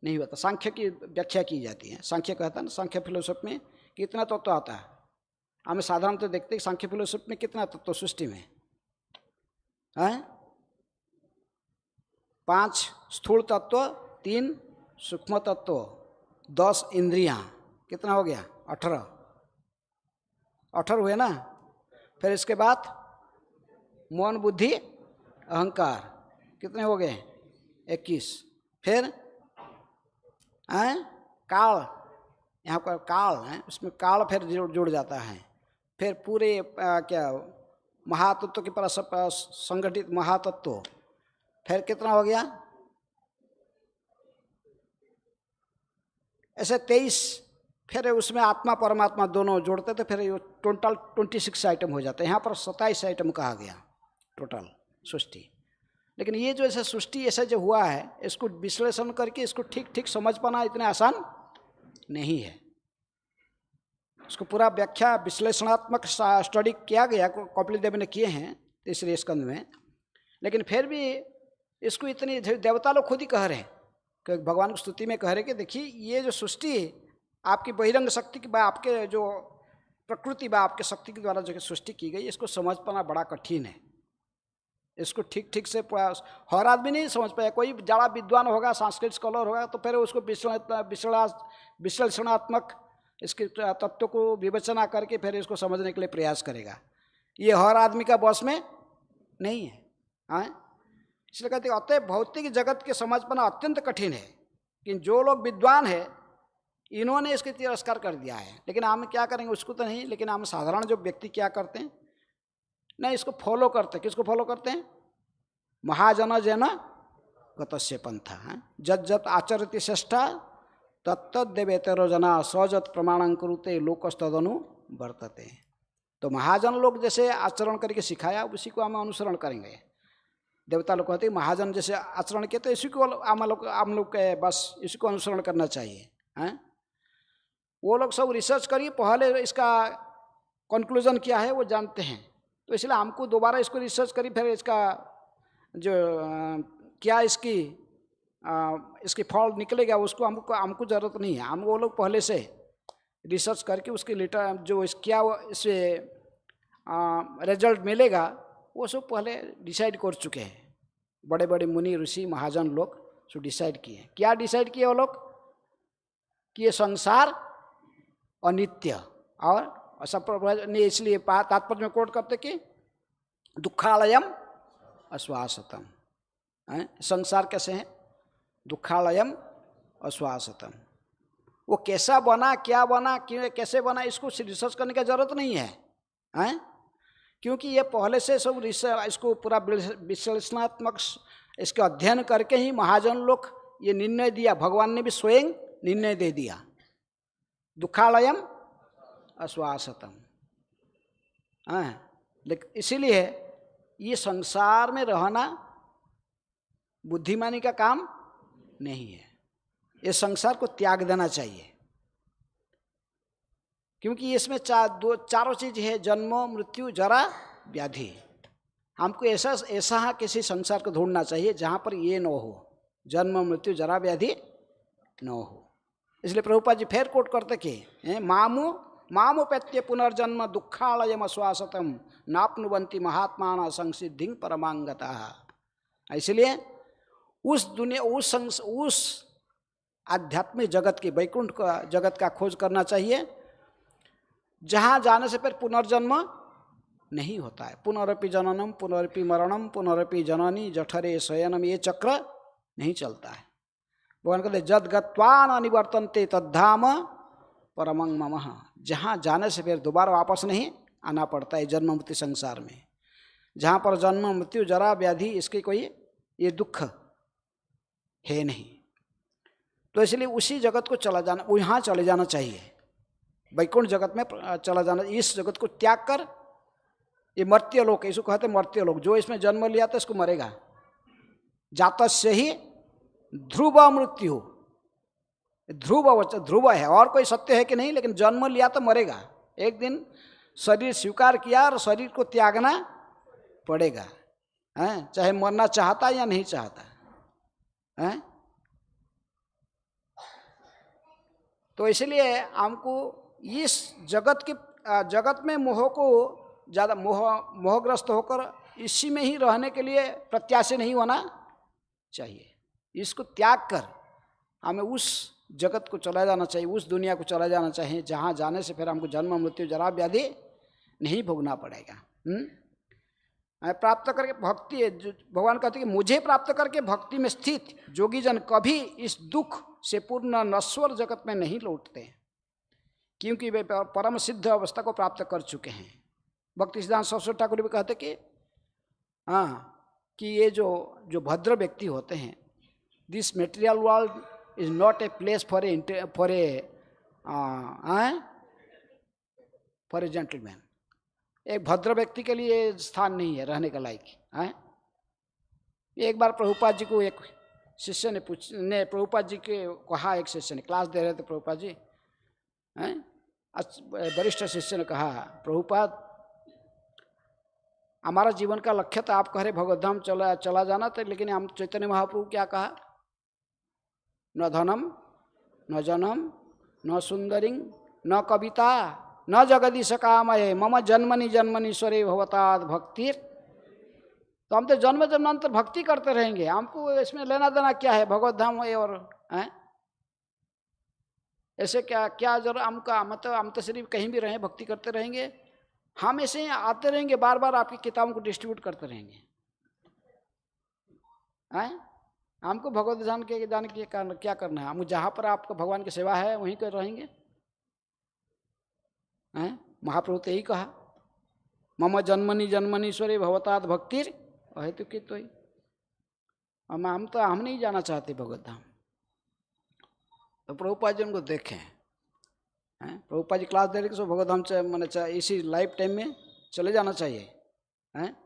नहीं होता। सांख्य की व्याख्या की जाती है। सांख्य कहता है ना, सांख्य फिलोसॉफी में कितना तत्व आता है। हमें साधारणतः देखते हैं सांख्य फिलोसॉफी में कितना तत्व सृष्टि में है। 5 स्थूल तत्व, 3 सूक्ष्म तत्व, 10 इंद्रियां, कितना हो गया? 18 हुए ना। फिर इसके बाद मन, बुद्धि, अहंकार, कितने हो गए? 21। फिर काल, यहाँ पर काल है, उसमें काल फिर जुड़ जाता है। फिर पूरे क्या महातत्व के पर संगठित महातत्व, फिर कितना हो गया? ऐसे 23। फिर उसमें आत्मा परमात्मा दोनों जोड़ते थे, फिर ये टोटल 26 आइटम हो जाते हैं। यहाँ पर 27 आइटम कहा गया टोटल सृष्टि। लेकिन ये जो ऐसा सृष्टि ऐसा जो हुआ है, इसको विश्लेषण करके इसको ठीक ठीक समझ पाना इतना आसान नहीं है। इसको पूरा व्याख्या विश्लेषणात्मक स्टडी किया गया, कपिल देव ने किए हैं 3रे स्कंद में। लेकिन फिर भी इसको इतनी देवता लोग खुद ही कह रहे हैं कि भगवान की स्तुति में कह रहे कि देखिए ये जो सृष्टि आपकी बहिरंग शक्ति की, आपके जो प्रकृति व आपके शक्ति के द्वारा जो सृष्टि की गई, इसको समझ पाना बड़ा कठिन है। इसको ठीक ठीक से हर आदमी नहीं समझ पाया। कोई ज़्यादा विद्वान होगा, संस्कृत स्कॉलर होगा, तो फिर उसको विश्लेषणात्मक इसके तत्व को विवेचना करके फिर इसको समझने के लिए प्रयास करेगा। ये हर आदमी का बस में नहीं है। इसलिए कहते हैं अतः भौतिक जगत के समझ पाना अत्यंत कठिन है। लेकिन जो लोग विद्वान है इन्होंने इसके तिरस्कार कर दिया है। लेकिन हम क्या करेंगे उसको तो नहीं, लेकिन हम साधारण जो व्यक्ति क्या करते हैं, नहीं इसको फॉलो करते हैं। किसको फॉलो करते हैं? महाजन जन गतस्य पंथा है। जत जत आचरति श्रेष्ठा तत्तदेवेतरो जना सजत प्रमाणं कुरुते लोकस्तदनु वर्तते। तो महाजन लोग जैसे आचरण करके सिखाया उसी को हम अनुसरण करेंगे। देवता लोग कहते हैं महाजन जैसे आचरण किए तो इसी को हम लोग के बस इसी को अनुसरण करना चाहिए हैं। वो लोग सब रिसर्च करिए, पहले इसका कंक्लूजन क्या है वो जानते हैं। तो इसलिए हमको दोबारा इसको रिसर्च करिए, फिर इसका जो क्या इसकी फल निकलेगा उसको हमको ज़रूरत नहीं है। हम वो लोग पहले से रिसर्च करके उसके लेटर जो क्या इससे रिजल्ट मिलेगा वो सब पहले डिसाइड कर चुके हैं। बड़े बड़े मुनि ऋषि महाजन लोग सो डिसाइड किए। क्या डिसाइड किए वो लोग? कि ये संसार अनित्य और सब ने, इसलिए तात्पर्य में कोट करते कि दुखालयम अश्वासतम। संसार कैसे है? दुखालयम अश्वासतम। वो कैसा बना, क्या बना, क्यों कैसे बना, इसको रिसर्च करने की जरूरत नहीं है, क्योंकि ये पहले से सब इसको पूरा विश्लेषणात्मक इसका अध्ययन करके ही महाजन लोग ये निर्णय दिया। भगवान ने भी स्वयं निर्णय दे दिया, दुखालयम अश्वासतम। लेकिन इसीलिए ये संसार में रहना बुद्धिमानी का काम नहीं है। ये संसार को त्याग देना चाहिए, क्योंकि इसमें चारों चीज है, जन्म मृत्यु जरा व्याधि। हमको ऐसा किसी संसार को ढूंढना चाहिए जहाँ पर ये न हो, जन्म मृत्यु जरा व्याधि न हो। इसलिए प्रभुपाद जी फिर कोट करते कि मामुपेत्य पुनर्जन्म दुखालयम अश्वासतम नाप्नुवन्ति महात्माना संसिद्धि परमांगतः। इसलिए उस दुनिया उस आध्यात्मिक जगत की, वैकुंठ का जगत का खोज करना चाहिए जहाँ जाने से फिर पुनर्जन्म नहीं होता है। पुनरपि जननम पुनरपि मरणम पुनरपि जननी जठरे शयनम, ये चक्र नहीं चलता है। भगवान कहते जद गत्वान अनिवर्तन्ते तद्धाम परमं मम, जहाँ जाने से फिर दोबारा वापस नहीं आना पड़ता है जन्म मृत्यु संसार में। जहाँ पर जन्म मृत्यु जरा व्याधि इसके कोई ये दुख है नहीं, तो इसलिए उसी जगत को चला जाना, यहाँ चले जाना चाहिए, वैकुंठ जगत में चला जाना। इस जगत को त्याग कर, ये मर्त्य लोक, इसको कहते हैं मर्त्य लोक। जो इसमें जन्म लिया था इसको मरेगा। जातस्य ही ध्रुव मृत्यु, ध्रुव है, और कोई सत्य है कि नहीं, लेकिन जन्म लिया तो मरेगा। एक दिन शरीर स्वीकार किया और शरीर को त्यागना पड़ेगा, हैं, चाहे मरना चाहता या नहीं चाहता, हैं। तो इसलिए हमको इस जगत में मोह को ज़्यादा मोहग्रस्त होकर इसी में ही रहने के लिए प्रत्याशी नहीं होना चाहिए। इसको त्याग कर हमें उस जगत को चला जाना चाहिए, उस दुनिया को चला जाना चाहिए जहाँ जाने से फिर हमको जन्म मृत्यु जरा व्याधि नहीं भोगना पड़ेगा। प्राप्त करके भक्ति, भगवान कहते हैं कि मुझे प्राप्त करके भक्ति में स्थित जोगी जन कभी इस दुख से पूर्ण नश्वर जगत में नहीं लौटते, क्योंकि वे परम सिद्ध अवस्था को प्राप्त कर चुके हैं। भक्ति सिद्धांत सरस्वती ठाकुर भी कहते कि कि ये जो भद्र व्यक्ति होते हैं, this material world is not a place for a gentleman. एक भद्र व्यक्ति के लिए स्थान नहीं है रहने का लायक, हैं। एक बार प्रभुपाद जी को एक शिष्य ने प्रभुपाद जी के कहा, एक शिष्य ने क्लास दे रहे थे प्रभुपाद जी, हैं, वरिष्ठ शिष्य ने कहा, प्रभुपाद हमारा जीवन का लक्ष्य तो आप कह रहे भगवत धाम चला जाना था, लेकिन हम चैतन्य महाप्रभु क्या कहा, न धनम न जनम न सुंदरिंग न कविता न जगदीश कामये मम जन्मनि जन्मनीश्वरे भवताद भक्तिर। तो हम तो जन्म जन्मांतर भक्ति करते रहेंगे, हमको इसमें लेना देना क्या है भगवत धाम और, हैं, ऐसे क्या जरूर हमका, मतलब हम तो सिर्फ कहीं भी रहें भक्ति करते रहेंगे, हम ऐसे आते रहेंगे, बार बार आपकी किताबों को डिस्ट्रीब्यूट करते रहेंगे, हैं। हमको भगवत धाम के जाने के क्या करना है, हम जहाँ पर आपका भगवान की सेवा है वहीं कर रहेंगे, हैं। महाप्रभु तो यही कहा, मम जन्मनि जन्मनीश्वरे भवताद भक्तिर अहेतु कि तो ही हम नहीं जाना चाहते भगवत धाम। तो प्रभुपाद जी उनको देखें, हैं, प्रभुपाद जी क्लास दे रहे कि भगवत धाम मैंने इसी लाइफ टाइम में चले जाना चाहिए, हैं।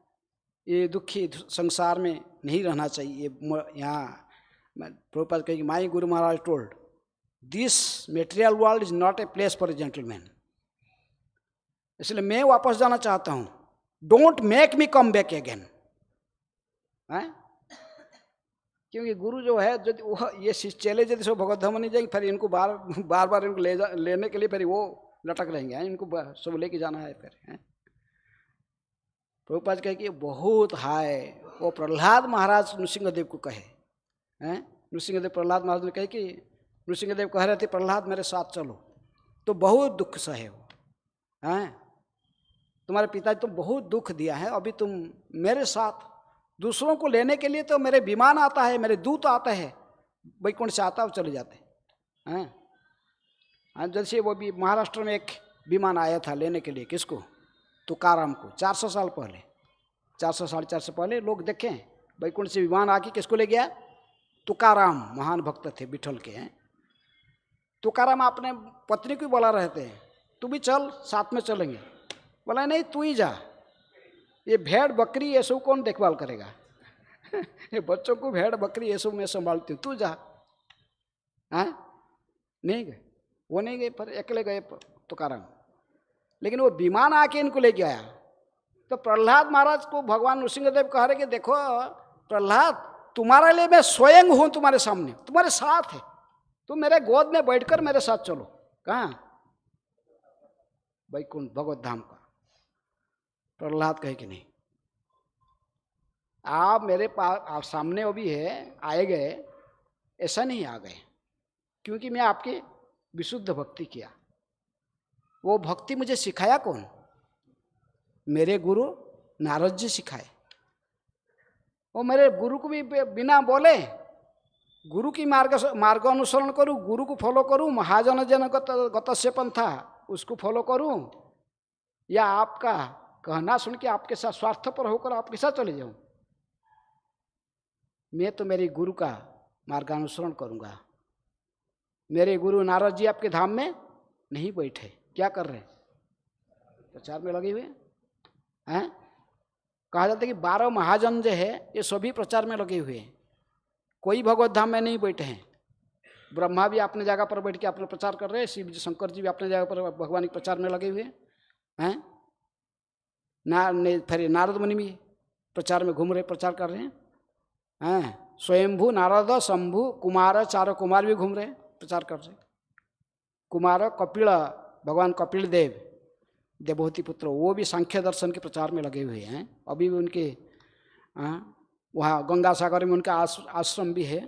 ये दुखी संसार में नहीं रहना चाहिए। यहाँ प्रभुपाद कहेंगे, my guru maharaj told this material world is not a place for a gentleman. इसलिए मैं वापस जाना चाहता हूँ, don't make me come back again, हैं। क्योंकि गुरु जो है, जो ये चले यदि सो भगवत धाम नहीं जाएंगे, फिर इनको बार इनको लेने के लिए फिर वो लटक रहेंगे, हैं, इनको सब लेके जाना है फिर, हैं। प्रभुपाद कहे कि बहुत हाय, वो प्रहलाद महाराज नृसिंहदेव को कहे, हैं। नृसिंहदेव प्रहलाद महाराज ने कहे कि नृसिंहदेव कह रहे थे प्रहलाद मेरे साथ चलो, तो बहुत दुख सहे हो, हैं, तुम्हारे पिताजी तुम बहुत दुख दिया है, अभी तुम मेरे साथ दूसरों को लेने के लिए तो मेरे विमान आता है, मेरे दूत आता है, वैकुंठ से आता है चले जाते हैं। जैसे वो भी महाराष्ट्र में एक विमान आया था लेने के लिए, किसको, तुकाराम को, 400 साल पहले, 400 साढ़े 400 पहले लोग देखें वैकुंठ से विमान आके किसको ले गया, तुकाराम महान भक्त थे विठल के, हैं। तुकाराम अपने पत्नी को बोला रहते हैं, तू भी चल साथ में चलेंगे, बोला नहीं तू ही जा, ये भेड़ बकरी ये सब कौन देखभाल करेगा ये बच्चों को भेड़ बकरी ये सब मैं संभालती हूँ, तू जा, हाँ। नहीं गए, वो नहीं गए, पर अकेले गए तुकाराम, लेकिन वो विमान आके इनको ले गया। तो प्रहलाद महाराज को भगवान नृसिंहदेव कह रहे कि देखो प्रहलाद, तुम्हारे लिए मैं स्वयं हूँ, तुम्हारे सामने, तुम्हारे साथ है, तुम मेरे गोद में बैठकर मेरे साथ चलो। कहाँ, वैकुंठ भगवत धाम का। प्रहलाद कहे कि नहीं, आप मेरे पास, आप सामने वो भी है, आए गए, ऐसा नहीं आ गए, क्योंकि मैं आपकी विशुद्ध भक्ति किया। वो भक्ति मुझे सिखाया कौन, मेरे गुरु नारद जी सिखाए। वो मेरे गुरु को भी बिना बोले गुरु की मार्ग अनुसरण करूँ, गुरु को फॉलो करूँ, महाजन जन गतस्य पंथा उसको फॉलो करूँ, या आपका कहना सुन के आपके साथ स्वार्थपर होकर आपके साथ चले जाऊं? मैं तो मेरे गुरु का मार्गानुसरण करूंगा। मेरे गुरु नारद जी आपके धाम में नहीं बैठे, क्या कर रहे? प्रचार में लगे हुए हैं। कहा जाता है कि 12 महाजन जो है ये सभी प्रचार में लगे हुए हैं, कोई भगवत धाम में नहीं बैठे हैं। ब्रह्मा भी अपने जगह पर बैठ के अपने प्रचार कर रहे हैं, शिव जी शंकर जी भी अपने जगह पर भगवान के प्रचार में लगे हुए हैं। फिर नारद मुनि भी प्रचार में घूम रहे, प्रचार कर रहे हैं। स्वयंभू नारद शंभु कुमार, चारों कुमार भी घूम रहे, प्रचार कर रहे। कुमार कपिल, भगवान कपिल देव देवहूति पुत्र, वो भी सांख्य दर्शन के प्रचार में लगे हुए हैं। अभी भी उनके वहाँ गंगा सागर में उनका आश्रम भी है,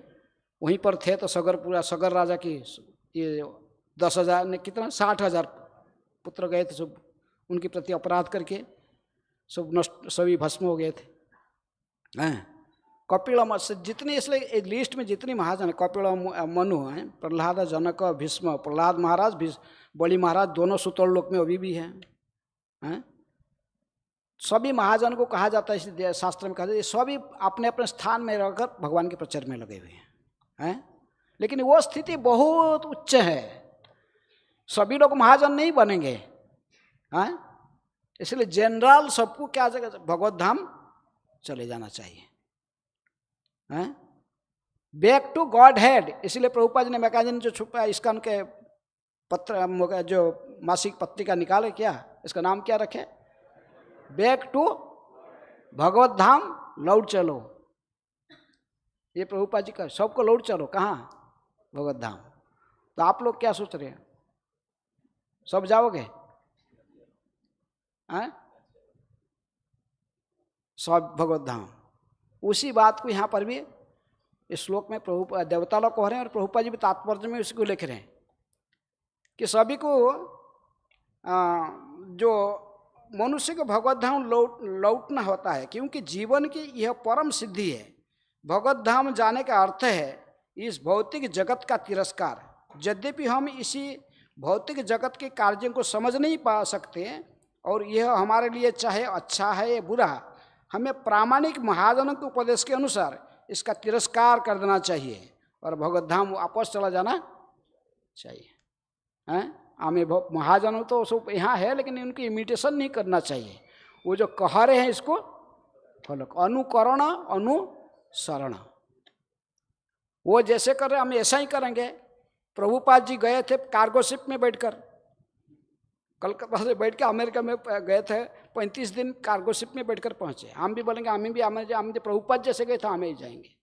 वहीं पर थे। तो सगर राजा की ये 10,000 ने कितना 60,000 पुत्र गए थे, सब उनके प्रति अपराध करके सब नष्ट, सभी भस्म हो गए थे। कपिल से जितने, इसलिए एक लिस्ट में जितनी महाजन है, कपिल मनु हैं, प्रहलाद जनक भीष्म, प्रहलाद महाराज बलि महाराज दोनों सुतोल लोक में अभी भी हैं। सभी महाजन को कहा जाता है, शास्त्र में कहा जाता है, सभी अपने अपने स्थान में रहकर भगवान के प्रचार में लगे हुए हैं। लेकिन वो स्थिति बहुत उच्च है, सभी लोग महाजन नहीं बनेंगे। इसलिए जनरल सबको क्या जगह भगवत धाम चले जाना चाहिए। Back to Godhead. इसलिए प्रभुपाद जी ने मैगजीन जो छुपा इसका उनके पत्र जो मासिक पत्रिका निकाले, क्या इसका नाम क्या रखे? बैक टू भगवत धाम लौट चलो। ये प्रभुपाद जी का, सबको लौट चलो कहाँ? भगवत धाम। तो आप लोग क्या सोच रहे हैं, सब जाओगे? सब भगवत धाम। उसी बात को यहाँ पर भी इस श्लोक में प्रभु देवता लोग कह रहे हैं, और प्रभुपाद जी भी तात्पर्य में उसी को लिख रहे हैं कि सभी को जो मनुष्य को भगवत धाम लौटना होता है, क्योंकि जीवन की यह परम सिद्धि है। भगवत धाम जाने का अर्थ है इस भौतिक जगत का तिरस्कार। यद्यपि हम इसी भौतिक जगत के कार्यों को समझ नहीं पा सकते, और यह हमारे लिए चाहे अच्छा है या बुरा, हमें प्रामाणिक महाजनों के उपदेश के अनुसार इसका तिरस्कार कर देना चाहिए और भगवत धाम वापस चला जाना चाहिए। हमें महाजनों तो सब यहाँ है, लेकिन उनकी इमिटेशन नहीं करना चाहिए। वो जो कह रहे हैं इसको फॉलो, अनुकरण अनुसरण। वो जैसे कर रहे हम ऐसा ही करेंगे। प्रभुपाद जी गए थे कार्गो शिप में बैठकर, कलकत्ता से बैठ के अमेरिका में गए थे, 35 दिन कार्गो शिप में बैठकर पहुंचे। हम भी बोलेंगे हम प्रभुपाद जैसे गए थे हमें ही जाएंगे।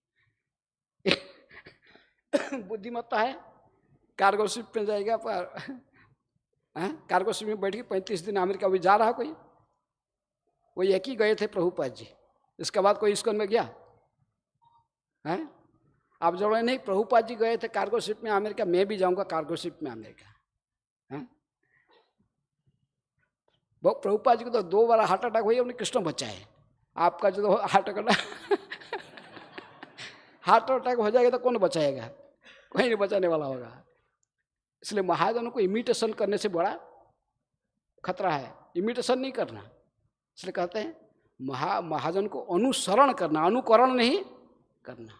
बुद्धिमत्ता है, कार्गो शिप में जाएगा, पर कार्गो शिप में बैठ के 35 दिन अमेरिका भी जा रहा कोई? वो एक ही गए थे प्रभुपाद जी, इसके बाद कोई इस्कॉन में गया है? आप जब नहीं, प्रभुपाद जी गए थे कार्गो शिप में अमेरिका, मैं भी जाऊंगा कार्गो शिप में अमेरिका। प्रभुपाद जी को तो 2 बार हार्ट अटैक हुई, उन्हें कृष्ण बचाए। आपका जो हार्ट अटैक हो जाएगा तो कौन बचाएगा? कोई नहीं बचाने वाला होगा। इसलिए महाजनों को इमिटेशन करने से बड़ा खतरा है, इमिटेशन नहीं करना। इसलिए कहते हैं महाजन को अनुसरण करना, अनुकरण नहीं करना।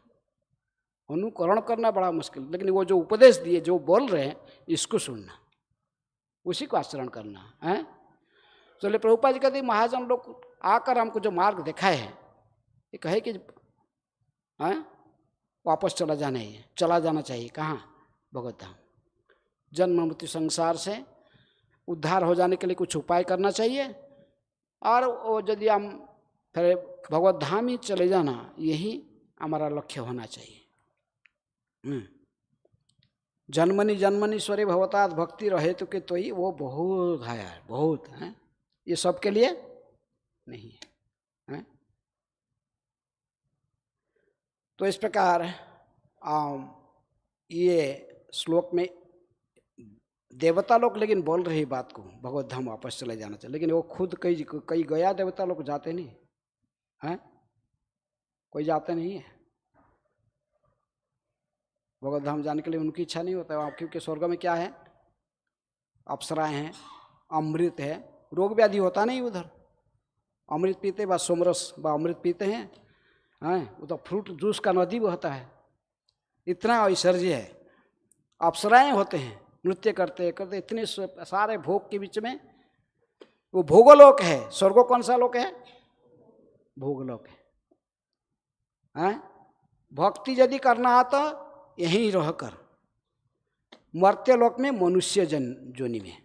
अनुकरण करना बड़ा मुश्किल, लेकिन वो जो उपदेश दिए, जो बोल रहे हैं, इसको सुनना, उसी को आचरण करना है। चलिए प्रभुपाद जी कहते महाजन लोग आकर हमको जो मार्ग दिखाए हैं, ये कहे कि वापस चला जाना चाहिए। कहाँ? भगवत धाम। जन्म मृत्यु संसार से उद्धार हो जाने के लिए कुछ उपाय करना चाहिए, और वो यदि हम फिर भगवत धाम ही चले जाना, यही हमारा लक्ष्य होना चाहिए। जन्मनि जन्मनीश्वरे भवतात भक्ति रहे तो के, तो ही वो बहुत है यार, बहुत है। ये सबके लिए नहीं है। तो इस प्रकार ये श्लोक में देवता लोग लेकिन बोल रही बात को, भगवत धाम वापस चले जाना चाहिए, लेकिन वो खुद कई गया देवता लोग जाते नहीं हैं, कोई जाते नहीं है। भगवत धाम जाने के लिए उनकी इच्छा नहीं होता है, क्योंकि स्वर्ग में क्या है, अप्सराएं हैं, अमृत है, रोग व्याधि होता नहीं उधर। अमृत पीते बा सोमरस बा अमृत पीते हैं, वो तो फ्रूट जूस का नदी बहता है, इतना ऐश्वर्य है। अप्सराएं होते हैं, नृत्य करते करते, इतने सारे भोग के बीच में, वो भोगलोक है। स्वर्ग कौन सा लोक है? भोगलोक है। भक्ति यदि करना है तो यहीं रहकर, मर्त्य लोक में मनुष्य जोनि में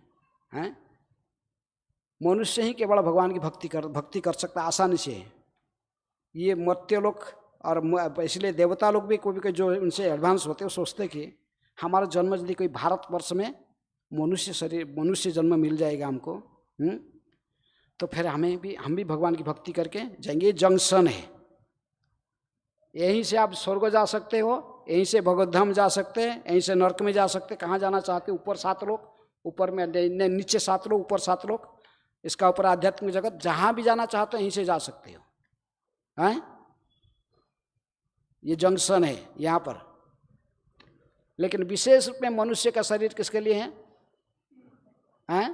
है, मनुष्य ही केवल भगवान की भक्ति कर सकता आसानी से। ये मर्त्य लोक और इसलिए देवता लोग भी कोई जो उनसे एडवांस होते हैं, वो सोचते कि हमारा जन्म यदि कोई भारतवर्ष में मनुष्य जन्म मिल जाएगा हमको, तो फिर हम भी भगवान की भक्ति करके जाएंगे। ये जंक्शन है, यहीं से आप स्वर्ग जा सकते हो, यहीं से भगवत धाम जा सकते हैं, यहीं से नरक में जा सकते हैं। कहाँ जाना चाहते हो? ऊपर 7 लोक, ऊपर में नीचे 7 लोक, ऊपर 7 लोक, इसका ऊपर आध्यात्मिक जगत, जहाँ भी जाना चाहते हो यहीं से जा सकते हो। हैं, ये जंक्शन है यहाँ पर। लेकिन विशेष रूप में मनुष्य का शरीर किसके लिए है?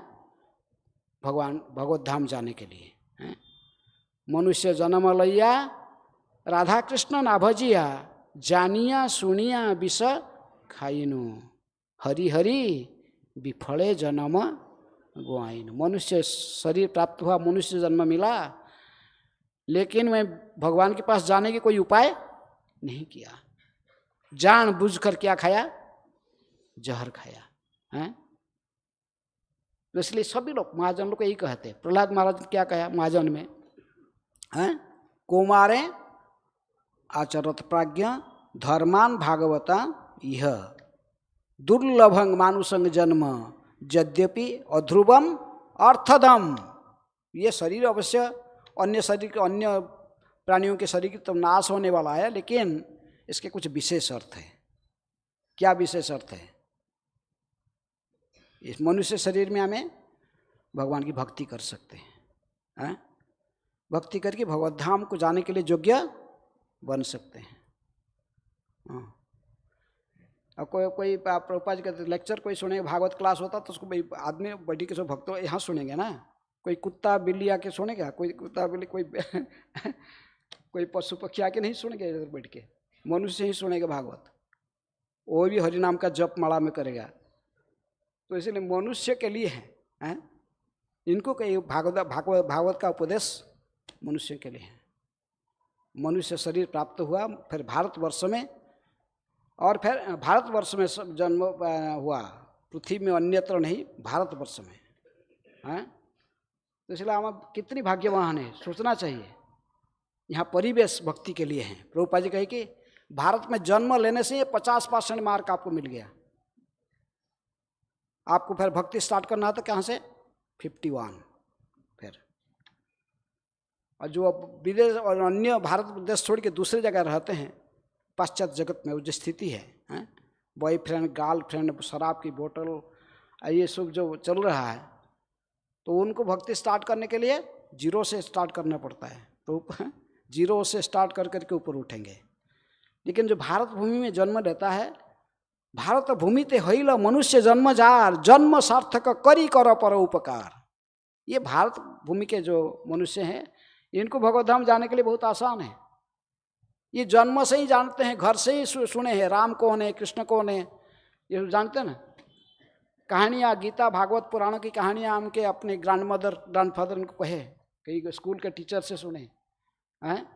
भगवान भगवत धाम जाने के लिए है। मनुष्य जन्म लैया राधा कृष्ण ना भजिया, जानिया सुनिया विष खाइनु, हरि हरि विफले जन्म गुआइनु। मनुष्य शरीर प्राप्त हुआ, मनुष्य जन्म मिला, लेकिन मैं भगवान के पास जाने की कोई उपाय नहीं किया। जान बुझ कर क्या खाया? जहर खाया है। तो इसलिए सभी लोग महाजन लोग को यही कहते हैं। प्रहलाद महाराज ने क्या कहा महाजन में? कुमारे आचरत प्राज्ञ धर्मान भागवता इह दुर्लभंग मानुषंग जन्म यद्यपि अध्रुवम अर्थदम। ये शरीर अवश्य अन्य शरीर के, अन्य प्राणियों के शरीर की तो नाश होने वाला है, लेकिन इसके कुछ विशेष अर्थ है। क्या विशेष अर्थ है? इस मनुष्य शरीर में हमें भगवान की भक्ति कर सकते हैं, भक्ति करके भगवत धाम को जाने के लिए योग्य बन सकते हैं। और कोई प्रभुपाद जी का लेक्चर कोई सुनेगा, भागवत क्लास होता तो उसको आदमी बैठी के सब भक्तों यहाँ सुनेंगे ना। कोई कुत्ता बिल्ली आके सुनेगा? कोई कुत्ता बिल्ली कोई पशु पक्षी आके नहीं सुनेंगे इधर बैठ के, मनुष्य ही सुनेगा भागवत। वो भी हरिनाम का जप माला में करेगा। तो इसलिए मनुष्य के लिए है, इनको कई भागवत का उपदेश मनुष्य के लिए है। मनुष्य शरीर प्राप्त हुआ, फिर भारतवर्ष में, और फिर भारतवर्ष में जन्म हुआ, पृथ्वी में अन्यत्र नहीं, भारतवर्ष में है। तो इसलिए हम कितनी भाग्यवान है, सोचना चाहिए। यहाँ परिवेश भक्ति के लिए है। प्रभुपाद जी कहे कि भारत में जन्म लेने से 50% मार्क आपको मिल गया। आपको फिर भक्ति स्टार्ट करना था कहाँ से? 51। फिर और जो विदेश और अन्य भारत देश छोड़ के दूसरे जगह रहते हैं, पाश्चात्य जगत में वो जो स्थिति है, बॉयफ्रेंड गर्लफ्रेंड, शराब की बोतल, ये सब जो चल रहा है, तो उनको भक्ति स्टार्ट करने के लिए 0 से स्टार्ट करना पड़ता है। तो 0 से स्टार्ट कर करके ऊपर उठेंगे। लेकिन जो भारत भूमि में जन्म लेता है, भारत भूमि ते हईल मनुष्य जन्म जार, जन्म सार्थक करी कर पर उपकार। ये भारत भूमि के जो मनुष्य हैं, इनको भगवत धाम जाने के लिए बहुत आसान है। ये जन्म से ही जानते हैं, घर से ही सुने हैं राम कौन है, कृष्ण कौन है, ये जानते हैं ना। कहानियाँ, गीता भागवत पुराणों की कहानियाँ उनके अपने ग्रैंडफादर उनको कहे, कई स्कूल के टीचर से सुने हैं।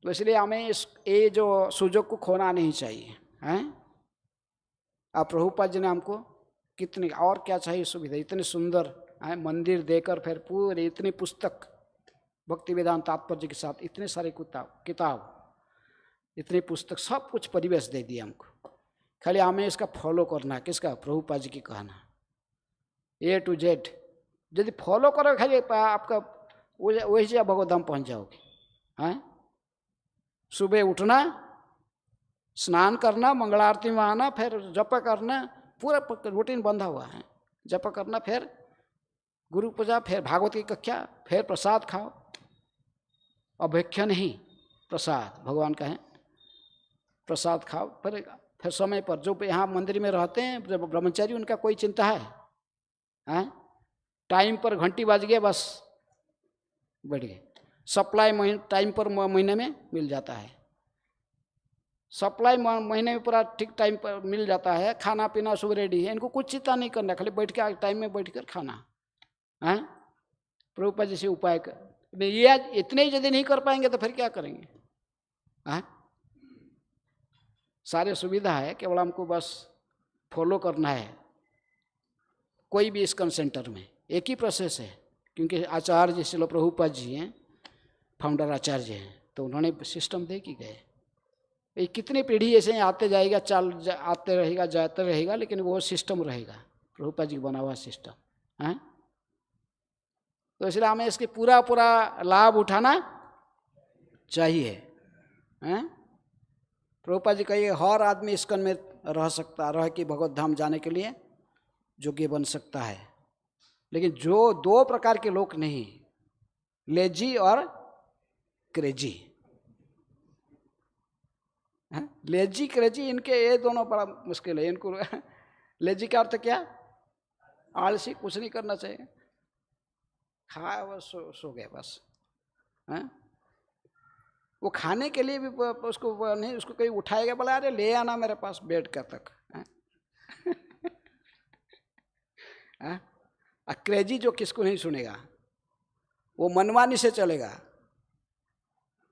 तो इसलिए हमें ये जो सुजोग को खोना नहीं चाहिए हैं। अब प्रभुपाद जी ने हमको कितनी और क्या चाहिए सुविधा, इतनी सुंदर मंदिर देकर, फिर पूरे इतनी पुस्तक भक्ति वेदांत तात्पर्य के साथ, इतने सारे किताब, इतनी पुस्तक, सब कुछ परिवेश दे दिया हमको। खाली हमें इसका फॉलो करना है। किसका? प्रभुपाद जी की कहना, A to Z। यदि फॉलो करो खाली आपका वही से भगवत धाम पहुँच जाओगे। हैं, सुबह उठना, स्नान करना, मंगल आरती में आना, फिर जप करना, पूरा रूटीन बंधा हुआ है। जप करना, फिर गुरु पूजा, फिर भागवत की कक्षा, फिर प्रसाद खाओ। अभेक्ष नहीं, प्रसाद भगवान का है। प्रसाद खाओ पड़ेगा। फिर समय पर जो यहाँ मंदिर में रहते हैं जब ब्रह्मचारी, उनका कोई चिंता है? टाइम पर घंटी बज गया बस बढ़ गए। सप्लाई टाइम पर महीने में मिल जाता है, सप्लाई महीने में पूरा ठीक टाइम पर मिल जाता है। खाना पीना सब रेडी है, इनको कुछ चिंता नहीं करना, खाली बैठ के टाइम में बैठ कर खाना है। प्रभुपाद जैसे उपाय कर ये इतने ही यदि नहीं कर पाएंगे तो फिर क्या करेंगे? सारे सुविधा है, केवल हमको बस फॉलो करना है। कोई भी इस्कॉन सेंटर में एक ही प्रोसेस है, क्योंकि आचार्य श्रील प्रभुपाद जी हैं, फाउंडर आचार्य हैं, तो उन्होंने सिस्टम दे के गए। ये कितनी पीढ़ी ऐसे आते जाएगा, आते रहेगा जाते रहेगा, लेकिन वो सिस्टम रहेगा, प्रभुपाद जी बना हुआ सिस्टम है। तो इसलिए हमें इसके पूरा लाभ उठाना चाहिए। प्रभुपाद जी कहिए हर आदमी इस्कॉन में रह के भगवत धाम जाने के लिए योग्य बन सकता है, लेकिन जो दो प्रकार के लोग नहीं, लेजी और क्रेजी। लेजी क्रेजी इनके ये दोनों बड़ा मुश्किल है इनको। लेजी का अर्थ क्या? आलसी, कुछ नहीं करना चाहिए, खाया बस सो गए बस। वो खाने के लिए भी उसको नहीं, उसको कहीं उठाएगा, बोला अरे ले आना मेरे पास बेड का तक। क्रेजी जो किसको नहीं सुनेगा, वो मनमानी से चलेगा।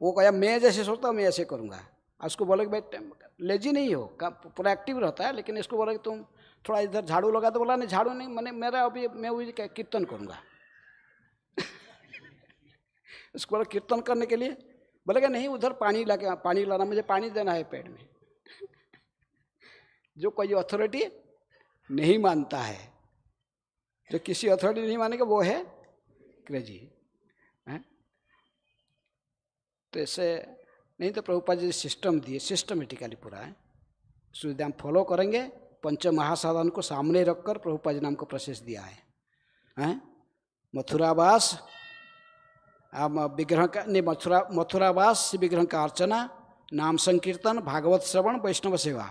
वो कहा मैं जैसे सोचता हूँ मैं ऐसे करूँगा। उसको बोले कि भाई लेजी नहीं हो, प्रोएक्टिव रहता है, लेकिन इसको बोला कि तुम थोड़ा इधर झाड़ू लगा, तो बोला नहीं झाड़ू नहीं, मैंने मेरा अभी मैं वही कीर्तन करूँगा। उसको बोला कीर्तन करने के लिए, बोलेगा नहीं उधर पानी लाना, मुझे पानी देना है पेड़ में। जो कोई अथॉरिटी नहीं मानता है, जो किसी अथॉरिटी नहीं मानेगा वो है क्रेजी। तो ऐसे नहीं, तो प्रभुपाद जी सिस्टम दिए, सिस्टमेटिकली पूरा है, सुविधा हम फॉलो करेंगे। पंच महासाधन को सामने रखकर प्रभुपाद जी ने हमको प्रोसेस दिया है। मथुरावास विग्रह का नहीं, मथुरावास विग्रह का अर्चना, नाम संकीर्तन, भागवत श्रवण, वैष्णव सेवा,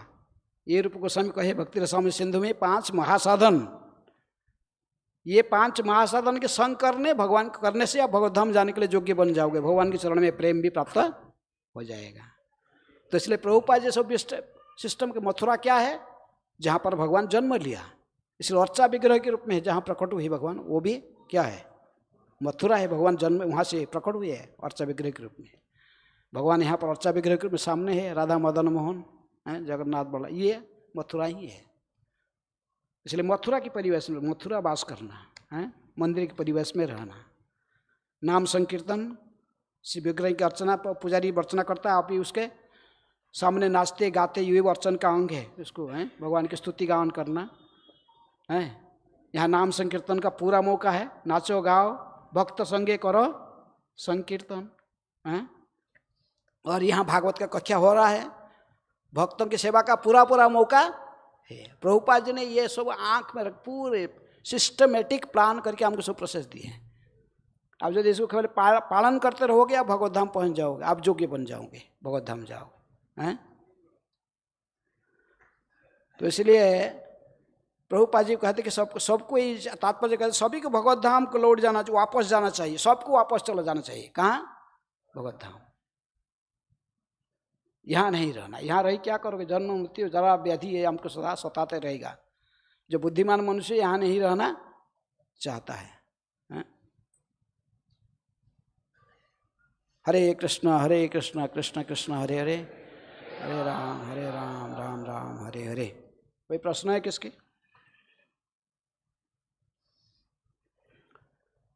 ये रूप गोस्वामी कहे भक्ति रसामृत सिंधु में 5 महासाधन। ये 5 महासाधन के संग करने भगवान करने से आप भगवत धाम जाने के लिए योग्य बन जाओगे, भगवान के चरण में प्रेम भी प्राप्त हो जाएगा। तो इसलिए प्रभुपाद जी सब सिस्टम के मथुरा क्या है? जहाँ पर भगवान जन्म लिया, इसलिए अर्चा विग्रह के रूप में जहाँ प्रकट हुई भगवान, वो भी क्या है? मथुरा है। भगवान जन्म वहाँ से प्रकट हुए है अर्चा विग्रह के रूप में। भगवान यहाँ पर अर्चा विग्रह के रूप में सामने है, राधा मदन मोहन है, जगन्नाथ बड़ा, ये मथुरा ही है। इसलिए मथुरा की परिवेश में मथुरा वास करना है, मंदिर के परिवेश में रहना। नाम संकीर्तन, शिव विग्रह की अर्चना, पुजारी अर्चना करता है, आप ही उसके सामने नाचते गाते, ये अर्चन का अंग है, उसको है भगवान की स्तुति गान करना है। यहाँ नाम संकीर्तन का पूरा मौका है, नाचो गाओ, भक्त संगे करो संकीर्तन है। और यहाँ भागवत का कक्षा हो रहा है, भक्तों की सेवा का पूरा मौका है। प्रभुपाद जी ने ये सब आंख में पूरे सिस्टमेटिक प्लान करके हमको सब प्रोसेस दिए हैं। आप यदि इसको केवल पालन करते रहोगे, आप भगवत धाम पहुँच जाओगे, आप योग्य बन जाओगे, भगवत धाम जाओगे हैं। तो इसलिए प्रभुपाद जी कहते कि सबको ही तात्पर्य कहते सभी को भगवत धाम को लौट जाना चाहिए, वापस जाना चाहिए, सबको वापस चला जाना चाहिए। कहाँ? भगवत धाम। यहाँ नहीं रहना। यहाँ रही क्या करोगे? जन्म मृत्यु जरा व्याधि है, हमको सदा सताते रहेगा। जो बुद्धिमान मनुष्य यहाँ नहीं रहना चाहता है। हरे कृष्ण कृष्ण कृष्ण हरे हरे, हरे राम राम राम हरे हरे। कोई प्रश्न है किसके?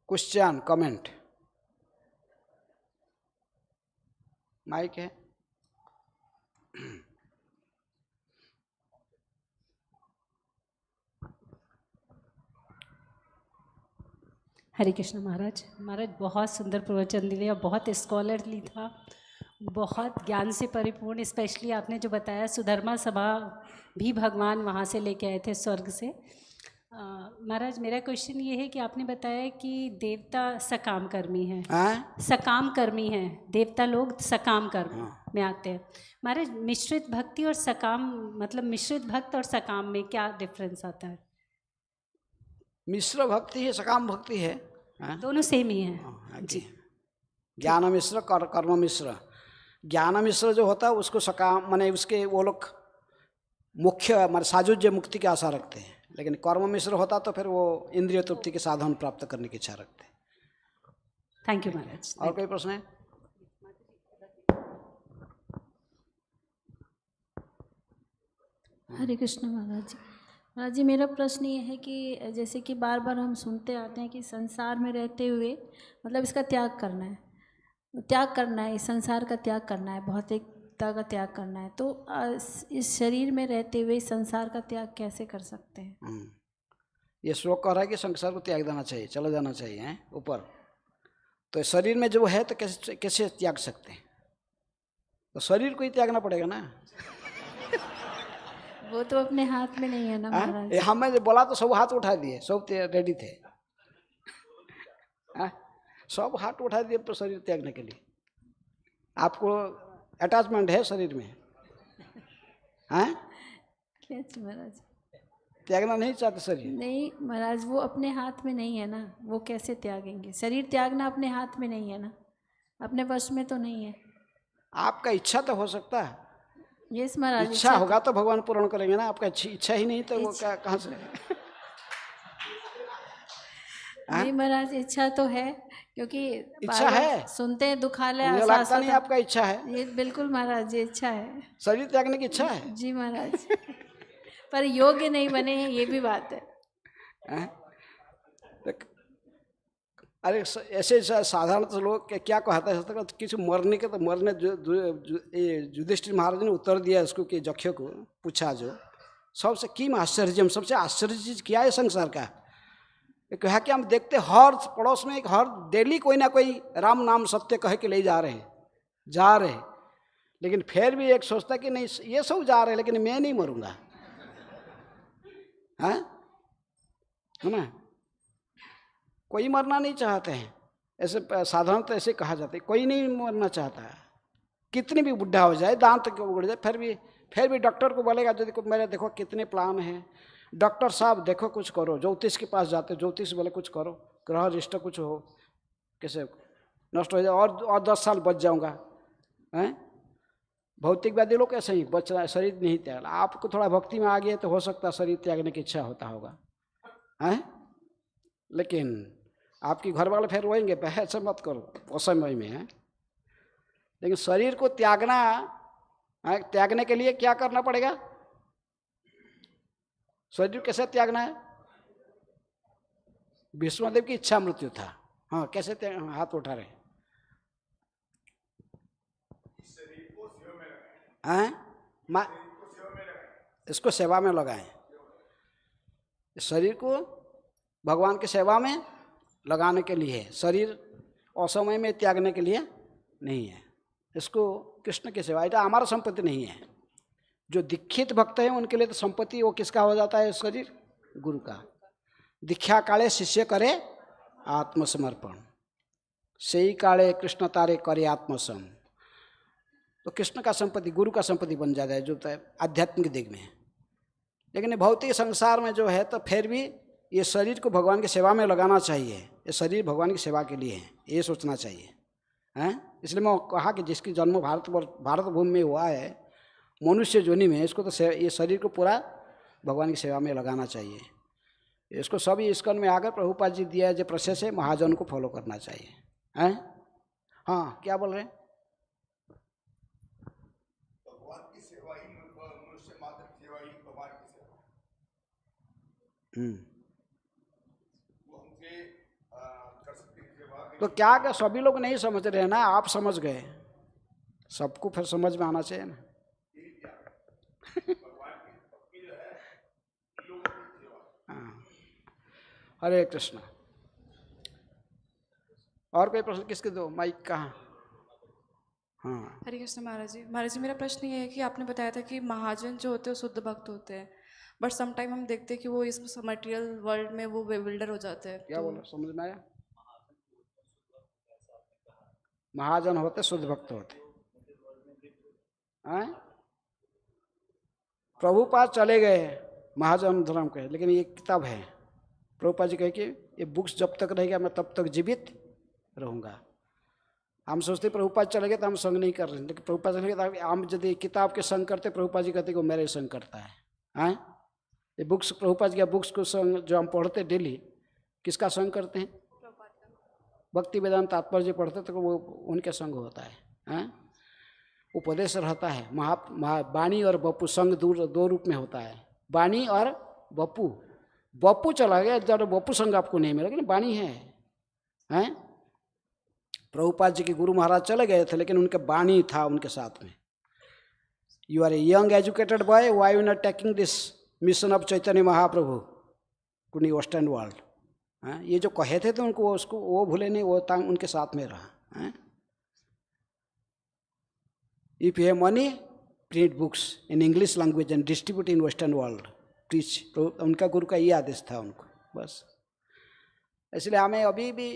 Question, comment? माइक है। हरे कृष्ण महाराज। महाराज बहुत सुंदर प्रवचन दिए और बहुत स्कॉलरली था, बहुत ज्ञान से परिपूर्ण। स्पेशली आपने जो बताया सुधर्मा सभा भी भगवान वहाँ से लेके आए थे स्वर्ग से। महाराज मेरा क्वेश्चन ये है कि आपने बताया कि देवता सकाम कर्मी हैं, हाँ सकाम कर्मी हैं, देवता लोग सकाम कर्म में आते हैं। महाराज मिश्रित भक्ति और सकाम, मतलब मिश्रित भक्त और सकाम में क्या डिफरेंस आता है? मिश्र भक्ति है, सकाम भक्ति है। हाँ? दोनों सेम ही हैं। हाँ, जी ज्ञान मिश्र कर्म मिश्र। ज्ञान मिश्र जो होता है उसको सकाम माने उसके वो लोग मुख्य माने साजुज्य मुक्ति की आशा रखते हैं, लेकिन कर्म मिश्र होता तो फिर वो इंद्रिय तृप्ति के साधन प्राप्त करने की इच्छा रखते हैं। थैंक यू महाराज। और कोई प्रश्न है? हरे कृष्ण महाराज जी। महाराज जी मेरा प्रश्न ये है कि जैसे कि बार बार हम सुनते आते हैं कि संसार में रहते हुए मतलब इसका त्याग करना है, इस संसार का त्याग करना है, भौतिकता का त्याग करना है, तो इस शरीर में रहते हुए इस संसार का त्याग कैसे कर सकते हैं? ये श्लोक कह रहा है कि संसार को त्याग देना चाहिए, चला जाना चाहिए हैं ऊपर। तो शरीर में जो है तो कैसे त्याग सकते हैं? तो शरीर को ही त्यागना पड़ेगा ना। वो तो अपने हाथ में नहीं है ना महाराज। हमें जो बोला तो सब हाथ उठा दिए, सब रेडी थे। सब हाथ उठा दिए तो शरीर त्यागने के लिए। आपको अटैचमेंट है शरीर में? हाँ कैसे महाराज? त्यागना नहीं चाहते शरीर? नहीं महाराज, वो अपने हाथ में नहीं है ना, वो कैसे त्यागेंगे? शरीर त्यागना अपने हाथ में नहीं है ना, अपने वश में तो नहीं है। आपका इच्छा तो हो सकता है। यस महाराज, इच्छा होगा तो भगवान पूर्ण करेंगे ना। आपका इच्छा ही नहीं तो वो क्या कहाँ से? नहीं महाराज, इच्छा तो है, क्योंकि इच्छा है, सुनते हैं दुखालय। मुझे लगता नहीं आपका इच्छा है। ये बिल्कुल महाराज जी इच्छा है, शरीर त्यागने की इच्छा है। जी महाराज, पर योग्य नहीं बने हैं, ये भी बात है। अरे ऐसे साधारण तो लोग क्या कहता है, किसी मरने के तो मरने युधिष्ठिर महाराज ने उत्तर दिया उसको कि जक्ष को पूछा जो सबसे किम आश्चर्य, सबसे आश्चर्य चीज क्या है संसार का? कहा कि हम देखते हर पड़ोस में हर डेली कोई ना कोई राम नाम सत्य कह के ले जा रहे हैं, लेकिन फिर भी एक सोचता कि नहीं ये सब जा रहे हैं लेकिन मैं नहीं मरूंगा, है ना? कोई मरना नहीं चाहते हैं, ऐसे साधारणतः ऐसे कहा जाता है, कोई नहीं मरना चाहता है। कितनी भी बुढ़ा हो जाए, दांत क्यों उड़ जाए, फिर भी डॉक्टर को बोलेगा जो मेरे देखो कितने प्लान हैं, डॉक्टर साहब देखो कुछ करो। ज्योतिष के पास जाते, ज्योतिष बोले कुछ करो, ग्रह रिष्ट कुछ हो, कैसे नष्ट हो जाए और 10 साल बच जाऊंगा, हैं? भौतिकवादी लोग ऐसे ही बच रहा है, शरीर नहीं त्याग। आपको थोड़ा भक्ति में आ गया तो हो सकता है शरीर त्यागने की इच्छा होता होगा, हैं? लेकिन आपकी घर वाले फिर रोएंगे, ऐसे मत करो उस समय में, है? लेकिन शरीर को त्यागने के लिए क्या करना पड़ेगा? शरीर कैसे त्यागना है? विष्णुदेव की इच्छा मृत्यु था। हाँ, कैसे हाथ उठा रहे हैं? इसको सेवा में लगाएं। शरीर को भगवान की सेवा में लगाने के लिए है, शरीर असमय में त्यागने के लिए नहीं है। इसको कृष्ण की सेवा, এটা हमारा संपत्ति नहीं है। जो दीक्षित भक्त हैं उनके लिए तो संपत्ति वो किसका हो जाता है? शरीर गुरु का। दीक्षा काले शिष्य करे आत्मसमर्पण, सही काले कृष्ण तारे करे आत्मसम। तो कृष्ण का संपत्ति, गुरु का संपत्ति बन जाता है जो आध्यात्मिक दिग में है। लेकिन भौतिक संसार में जो है तो फिर भी ये शरीर को भगवान की सेवा में लगाना चाहिए। ये शरीर भगवान की सेवा के लिए है, ये सोचना चाहिए, हैं? इसलिए मैं कहा कि जिसकी जन्म भारत भूमि में हुआ है, मनुष्य योनि में, इसको तो ये शरीर को पूरा भगवान की सेवा में लगाना चाहिए। इसको सभी इस्कॉन में आकर प्रभुपाद जी दिया जो प्रोसेस है, महाजन को फॉलो करना चाहिए, हैं? हाँ, क्या बोल रहे हैं? भगवान की सेवा ही, मनुष्य मात्र की सेवा ही भगवान की सेवा। वो हमसे कर सकते हैं सेवा। तो क्या सभी लोग नहीं समझ रहे हैं ना? आप समझ गए, सबको फिर समझ में आना चाहिए ना। हाँ, हरे कृष्ण। और कोई प्रश्न? किसके दो माइक कहाँ? हाँ, हरे कृष्ण महाराज जी। महाराज जी, मेरा प्रश्न ये है कि आपने बताया था कि महाजन जो होते हैं वो शुद्ध भक्त होते हैं, बट सम टाइम हम देखते हैं कि वो इस मटेरियल वर्ल्ड में वो बिल्डर हो जाते हैं। क्या बोलो, समझ में आया? महाजन होते शुद्ध भक्त होते हैं। प्रभुपाद चले गए महाजन धर्म के, लेकिन ये किताब है। प्रभुपाद जी कहे कि ये बुक्स जब तक रहेगा मैं तब तक जीवित रहूँगा। हम सोचते प्रभुपाद चले गए तो हम संग नहीं कर रहे, लेकिन प्रभुपाद चले गए तो हम यदि किताब के संग करते, प्रभुपाद जी कहते कि वो मेरे संग करता है। हैं? ये बुक्स प्रभुपाद जी के बुक्स को संग जो हम पढ़ते डेली, किसका संग करते हैं? भक्ति वेदांत तात्पर्य पढ़ते तो वो उनके संग होता है। हैं? उपदेश रहता है। वाणी और बप्पू संग दो रूप में होता है, वाणी और बप्पू। बप्पू चला गया जब बप्पू संग आपको नहीं मिला, लेकिन वाणी है। हैं? प्रभुपाद जी के गुरु महाराज चले गए थे, लेकिन उनके वाणी था उनके साथ में। You are a young educated boy, why you not taking this mission of Chaitanya Mahaprabhu to new western world. ये जो कहे थे तो उनको उसको वो भूले नहीं, वो टांग उनके साथ में रहा। If you have money, print books in English language and distribute in western world, teach. तो उनका गुरु का ये आदेश था उनको, बस। इसलिए हमें अभी भी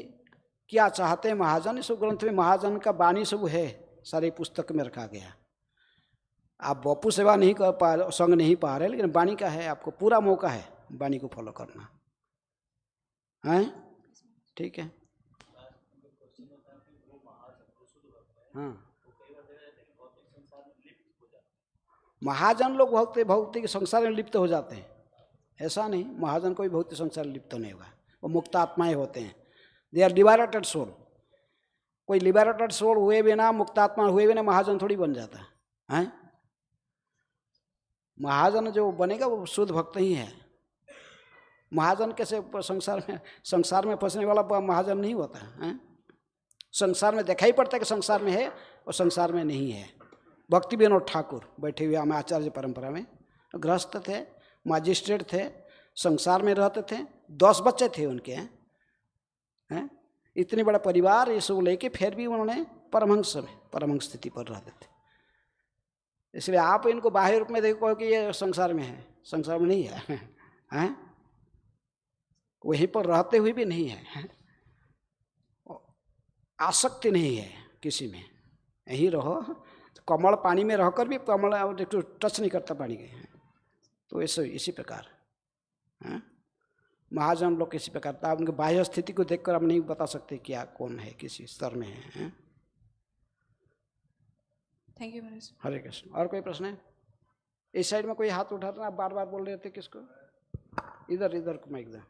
क्या चाहते हैं महाजन, इस ग्रंथ में महाजन का वाणी सब है, सारी पुस्तक में रखा गया। आप बप्पू सेवा नहीं कर पा, संग नहीं पा रहे, लेकिन वाणी का है, आपको पूरा मौका है वाणी को फॉलो करना है। ठीक है। हाँ, महाजन लोग भौतिक संसार में लिप्त हो जाते हैं, ऐसा नहीं। महाजन कोई भौतिक संसार में लिप्त नहीं होगा, वो मुक्त आत्माएं होते हैं। They are liberated soul. कोई लिबरेटेड सोल हुए बिना, मुक्तात्मा हुए बिना महाजन थोड़ी बन जाता है। महाजन जो बनेगा वो शुद्ध भक्त ही है। महाजन कैसे संसार में फंसने वाला महाजन नहीं होता है। संसार में दिखाई पड़ता है कि संसार में है और संसार में नहीं है। भक्ति विनोद ठाकुर बैठे हुए हमें आचार्य परंपरा में गृहस्थ थे, मजिस्ट्रेट थे, संसार में रहते थे, 10 बच्चे थे उनके। हैं? इतने बड़ा परिवार ये सब लेके फिर भी उन्होंने परमहंस स्थिति पर रहते थे। इसलिए आप इनको बाह्य रूप में देखो कि ये संसार में है, संसार में नहीं है। हैं? वहीं पर रहते हुए भी नहीं है, आसक्ति नहीं है किसी में, यहीं रहो। कमल पानी में रहकर भी कमल टच नहीं करता पानी के। तो ऐसे इसी प्रकार महाजन लोग इसी प्रकार था। उनके बाह्य स्थिति को देखकर हम नहीं बता सकते क्या कौन है, किसी स्तर में है। थैंक यू महाराज। हरे कृष्ण। और कोई प्रश्न है? इस साइड में कोई हाथ उठा रहा, आप बार बार बोल रहे थे किसको? इधर माइक दे।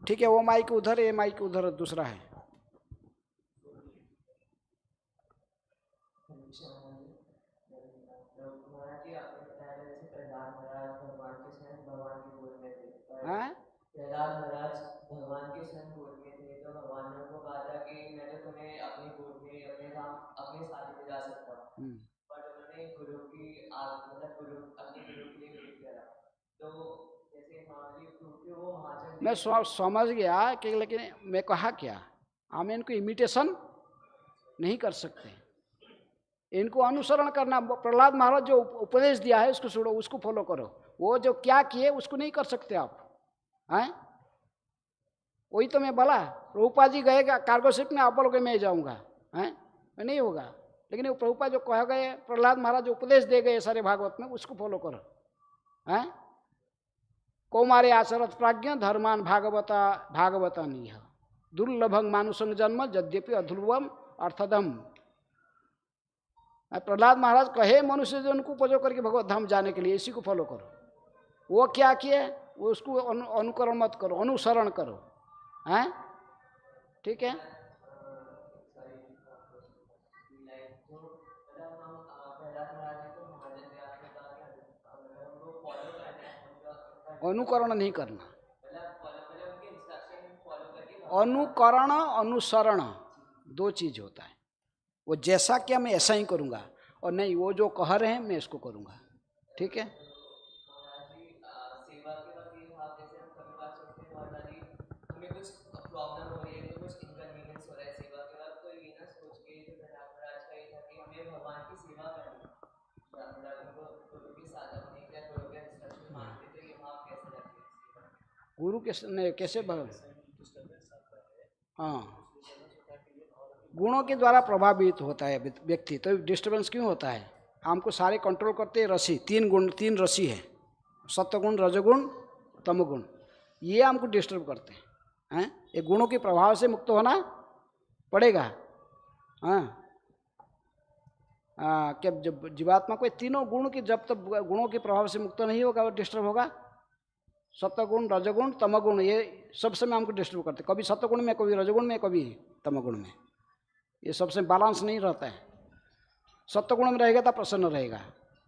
ठीक है, वो माइक उधर, ये माइक उधर दूसरा है। हाँ? प्रहलाद महाराज भगवान के संग गोद में थे, तो भगवान ने उनको कहा था कि मैं तो तुम्हें अपनी गोद में अपने साथ ले जा सकता हूँ, बट उन्होंने गुरु की अपने गुरु के लिए वेट किया। तो जैसे नॉर्मली क्योंकि वो महाजन, मैं समझ गया कि, लेकिन मैं कहा क्या, हम इनको इमिटेशन नहीं कर सकते, इनको अनुसरण करना। प्रहलाद महाराज जो उपदेश दिया है उसको छोड़ो, उसको फॉलो करो। वो जो क्या किए उसको नहीं कर सकते आप। हैं? वही तो मैं बोला, प्रभुपाद जी गए कार्गो शिप में, आप बोलोगे मैं जाऊंगा, हैं? नहीं होगा। लेकिन वो प्रभुपाद जो कह गए, प्रहलाद महाराज जो उपदेश दे गए सारे भागवत में, उसको फॉलो करो। हैं? कौमारे आचरत प्राज्ञ धर्मान भागवता निह दुर्लभं मानुषं जन्म यद्यपि अध्रुवम अर्थदम। प्रहलाद महाराज कहे मनुष्य जन को उपजो करके भगवत धाम जाने के लिए, इसी को फॉलो करो। वो क्या किए उसको अनुकरण मत करो, अनुसरण करो। हैं? ठीक है। अनुकरण नहीं करना, अनुकरण अनुसरण दो चीज होता है। वो जैसा क्या मैं ऐसा ही करूँगा, और नहीं वो जो कह रहे हैं मैं इसको करूँगा। ठीक है। सेवा के वक्त ये भाव, जैसे हम कभी बात सोचते हैं माता जी हमें कुछ प्रॉब्लम हो रही है, तो कुछ इनकन्वीनियंस हो रहा है सेवा के वक्त, तो ये ना सोच के जो प्रहलाद महाराज का ये था कि हमें भगवान की सेवा करनी है, उनको गुरु कैसे हाँ, गुणों के द्वारा प्रभावित होता है व्यक्ति, तो डिस्टर्बेंस क्यों होता है? हमको सारे कंट्रोल करते हैं रसी, 3 रसी है, सत्वगुण, रजोगुण, तमोगुण, ये हमको डिस्टर्ब करते हैं। ये गुणों के प्रभाव से मुक्त होना पड़ेगा। क्या जब जीवात्मा को तीनों गुण की जब तक गुणों के प्रभाव से मुक्त नहीं होगा वो डिस्टर्ब होगा। सत्वगुण, रजोगुण, तमोगुण, ये सब समय हमको डिस्टर्ब करते, कभी सत्वगुण में, कभी रजोगुण में, कभी तमोगुण में, ये सबसे बैलेंस नहीं रहता है। सत्वगुण में रहेगा तो प्रसन्न रहेगा,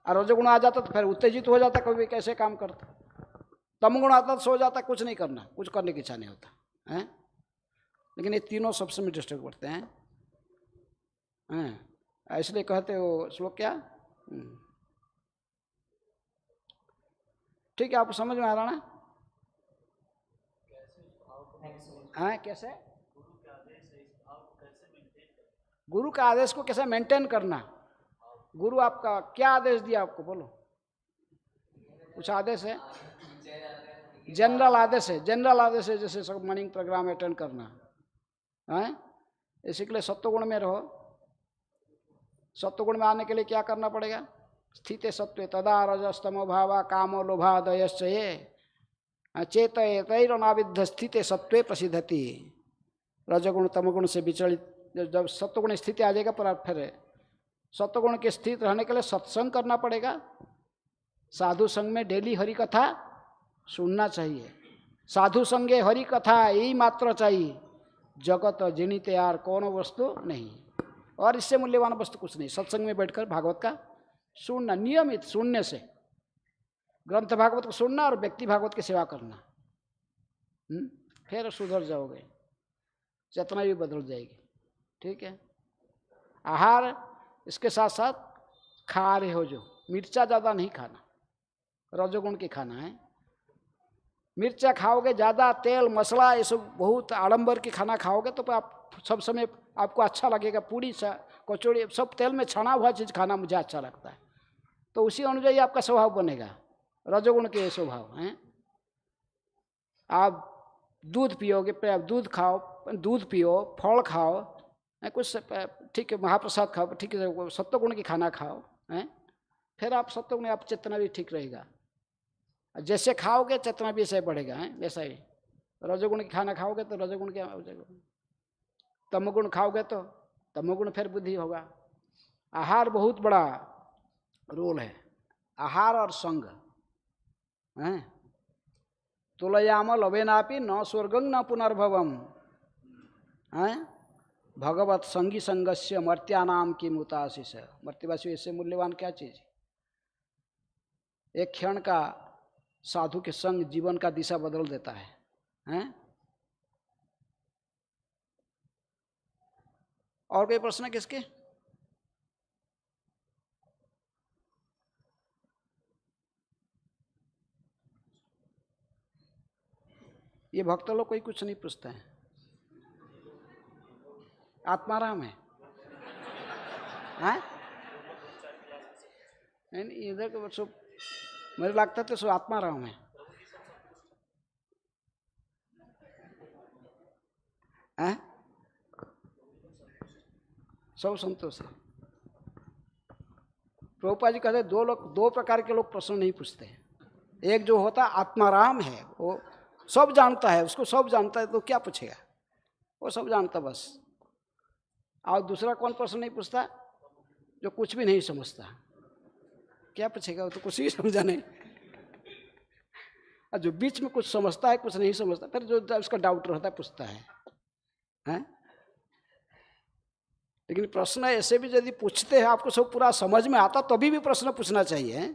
और रजोगुण आ जाता तो फिर उत्तेजित हो जाता, कभी कैसे काम करता। तमोगुण आता तो सो जाता, कुछ नहीं करना, कुछ करने की इच्छा नहीं होता है। लेकिन ये तीनों सब समय डिस्टर्ब करते हैं। इसलिए कहते हो श्लोक क्या, ठीक है, आपको समझ में आ रहा ना? हाँ, कैसे गुरु का आदेश को कैसे मेंटेन करना? गुरु आपका क्या आदेश दिया आपको, बोलो। कुछ आदेश है, जनरल आदेश है, जनरल आदेश है, जैसे सब मॉर्निंग प्रोग्राम अटेंड करना है। इसी के लिए सत्वगुण में रहो। सत्वगुण में आने के लिए क्या करना पड़ेगा? स्थिते सत्वे तदा रजस्तमो भावा कामो लोभादयश्च ये चेतयतैरनाविद्ध स्थिते सत्वे प्रसिद्धति। रजगुण तमगुण से विचलित जब सत्वगुण स्थिति आ जाएगा, पर फिर सत्वगुण के स्थित रहने के लिए सत्संग करना पड़ेगा। साधु संग में डेली हरि कथा सुनना चाहिए। साधु संगे हरि कथा यही मात्र चाहिए। जगत जिनित यार कौन वस्तु नहीं, और इससे मूल्यवान वस्तु कुछ नहीं। सत्संग में बैठकर भागवत का सुनना, नियमित सुनने से, ग्रंथ भागवत को सुनना और व्यक्ति भागवत की सेवा करना, फिर सुधर जाओगे, चेतना भी बदल जाएगी। ठीक है। आहार इसके साथ साथ खा रहे हो जो, मिर्चा ज़्यादा नहीं खाना, रजोगुण की खाना है। मिर्चा खाओगे ज़्यादा, तेल मसाला ये सब बहुत आडंबर की खाना खाओगे तो आप सब समय आपको अच्छा लगेगा। पूड़ी कचौड़ी सब तेल में छना हुआ चीज़ खाना मुझे अच्छा लगता है, तो उसी अनुযায়ী आपका स्वभाव बनेगा। रजोगुण के स्वभाव हैं। आप दूध पियोगे, आप दूध खाओ, दूध पियो, फल खाओ, कुछ ठीक है, महाप्रसाद खाओ, ठीक है, सत्वगुण की खाना खाओ, फिर आप सत्वगुण, आप चेतना भी ठीक रहेगा। जैसे खाओगे चेतना भी ऐसे बढ़ेगा, वैसा ही। रजोगुण की खाना खाओगे तो रजोगुण क्या हो जाएगा, तमोगुण खाओगे तो तमोगुण, फिर बुद्धि होगा। आहार बहुत बड़ा रोल है, आहार और संग। तुलयाम लवेनापि न स्वर्गं न पुनर्भवम। भगवत संगी संगस्य मर्त्यानाम की मुताशिष। मर्त्यवासी इससे मूल्यवान क्या चीज? एक क्षण का साधु के संग जीवन का दिशा बदल देता है। और कोई प्रश्न किसके? ये भक्त लोग कोई कुछ नहीं पूछता है। आत्माराम है, इधर के सब मुझे लगता है तो सब आत्माराम है। सब संतोष है। प्रभुपाद जी कहते दो प्रकार के लोग प्रश्न नहीं पूछते हैं। एक जो होता आत्माराम है, वो सब जानता है, उसको सब जानता है, तो क्या पूछेगा, वो सब जानता बस। और दूसरा कौन प्रश्न नहीं पूछता? जो कुछ भी नहीं समझता, क्या पूछेगा, वो तो कुछ ही समझा नहीं। और जो बीच में कुछ समझता है, कुछ नहीं समझता, फिर जो उसका डाउट रहता है पूछता है। लेकिन प्रश्न ऐसे भी यदि पूछते हैं, आपको सब पूरा समझ में आता, तभी भी प्रश्न पूछना चाहिए।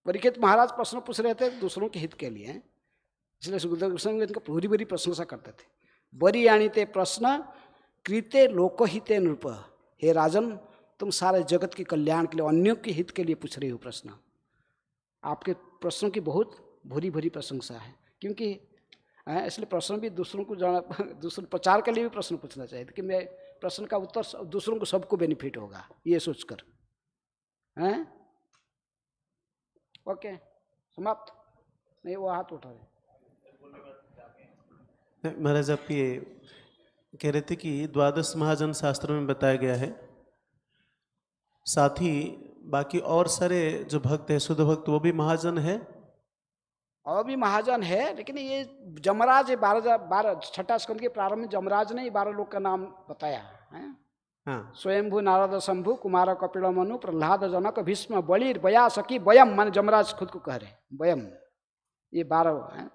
परीक्षित महाराज प्रश्न पूछ रहे थे दूसरों के हित के लिए, इसलिए सुखदेव गोस्वामी इनका पूरी बड़ी प्रशंसा करते थे। बरी आनीते प्रश्न कृते लोकहिते नृप। हे राजन, तुम सारे जगत के कल्याण के लिए, अन्यों के हित के लिए पूछ रहे हो प्रश्न। आपके प्रश्नों की बहुत भूरी भूरी प्रशंसा है, क्योंकि इसलिए प्रश्न भी दूसरों को दूसरों प्रचार के लिए भी प्रश्न पूछना चाहिए कि मैं प्रश्न का उत्तर दूसरों को सबको बेनिफिट होगा, ये सोचकर। ओके, समाप्त। नहीं, वो हाथ उठा रहे। महाराज आप ये कह रहे थे कि द्वादश महाजन शास्त्र में बताया गया है, साथ ही बाकी और सारे जो भक्त है शुद्ध भक्त वो भी महाजन है। और भी महाजन है, लेकिन ये जमराज 12 छठा स्कंद के प्रारंभ में जमराज ने 12 लोग का नाम बताया है। हाँ स्वयंभू नारद शंभु कुमार कपिल मनु प्रहलाद जनक भीष्म बलिर बया सखी वयम, मान जमराज खुद को कह रहे वयम, ये 12 हैं।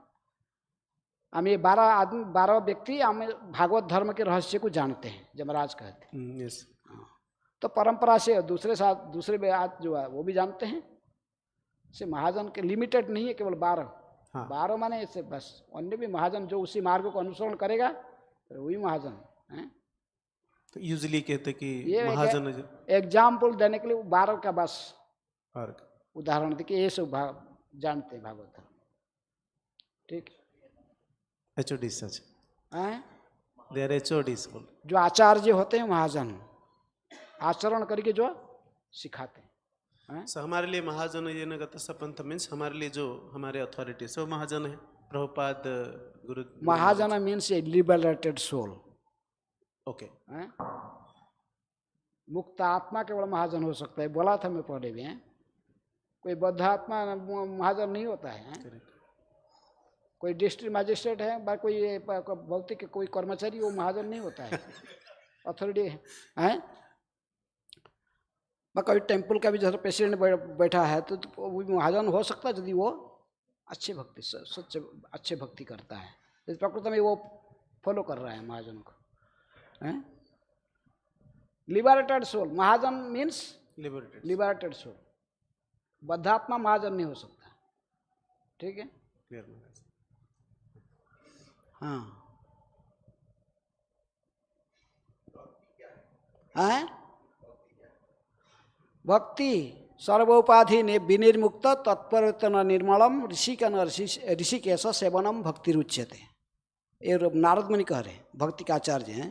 हम ये 12 आदमी 12 व्यक्ति हम भागवत धर्म के रहस्य को जानते हैं, जमराज कहते हैं। यस। तो परंपरा से दूसरे जो है वो भी जानते हैं। से महाजन के लिमिटेड नहीं है केवल 12। हाँ। 12 माने ऐसे बस, अन्य भी महाजन जो उसी मार्ग को अनुसरण करेगा तो वही महाजन है। तो यूजली कहते कि ये महाजन एग्जाम्पल देने के लिए 12 का बस और उदाहरण देखिए, ये सब जानते हैं भागवत धर्म। ठीक HOD सच है। दे आर HODs बोल। जो आचार्य होते हैं महाजन, आचरण करके जो सिखाते हैं। So, हमारे लिए महाजन ये नगतस्य पंथ मीन्स हमारे लिए जो हमारे अथॉरिटी सब महाजन है। प्रभुपाद गुरु महाजन मीन्स ए लिबरेटेड सोल। ओके। मुक्त आत्मा केवल महाजन हो सकता है, बोला था मैं पहले भी। कोई बद्ध आत्मा महाजन नहीं होता है। कोई डिस्ट्रिक्ट मजिस्ट्रेट है, कोई भौतिक कोई कर्मचारी, वो महाजन नहीं होता है। अथॉरिटी है। कोई टेम्पल का भी जैसे प्रेसिडेंट बैठा है तो वो महाजन हो सकता है यदि वो अच्छे भक्ति सच्चे अच्छे भक्ति करता है। तो प्रकृति में वो फॉलो कर रहा है महाजन को। लिबरेटेड सोल, महाजन मीन्स लिबरेटेड सोल। बद्धात्मा महाजन नहीं हो सकता। ठीक है। हाँ भक्ति सर्वोपाधि विनिर्मुक्त तत्परिवर्तन निर्मलम ऋषिकेश सेवनम भक्ति रुच्यते। ये नारद मुनि कह रहे, भक्ति का आचार्य हैं।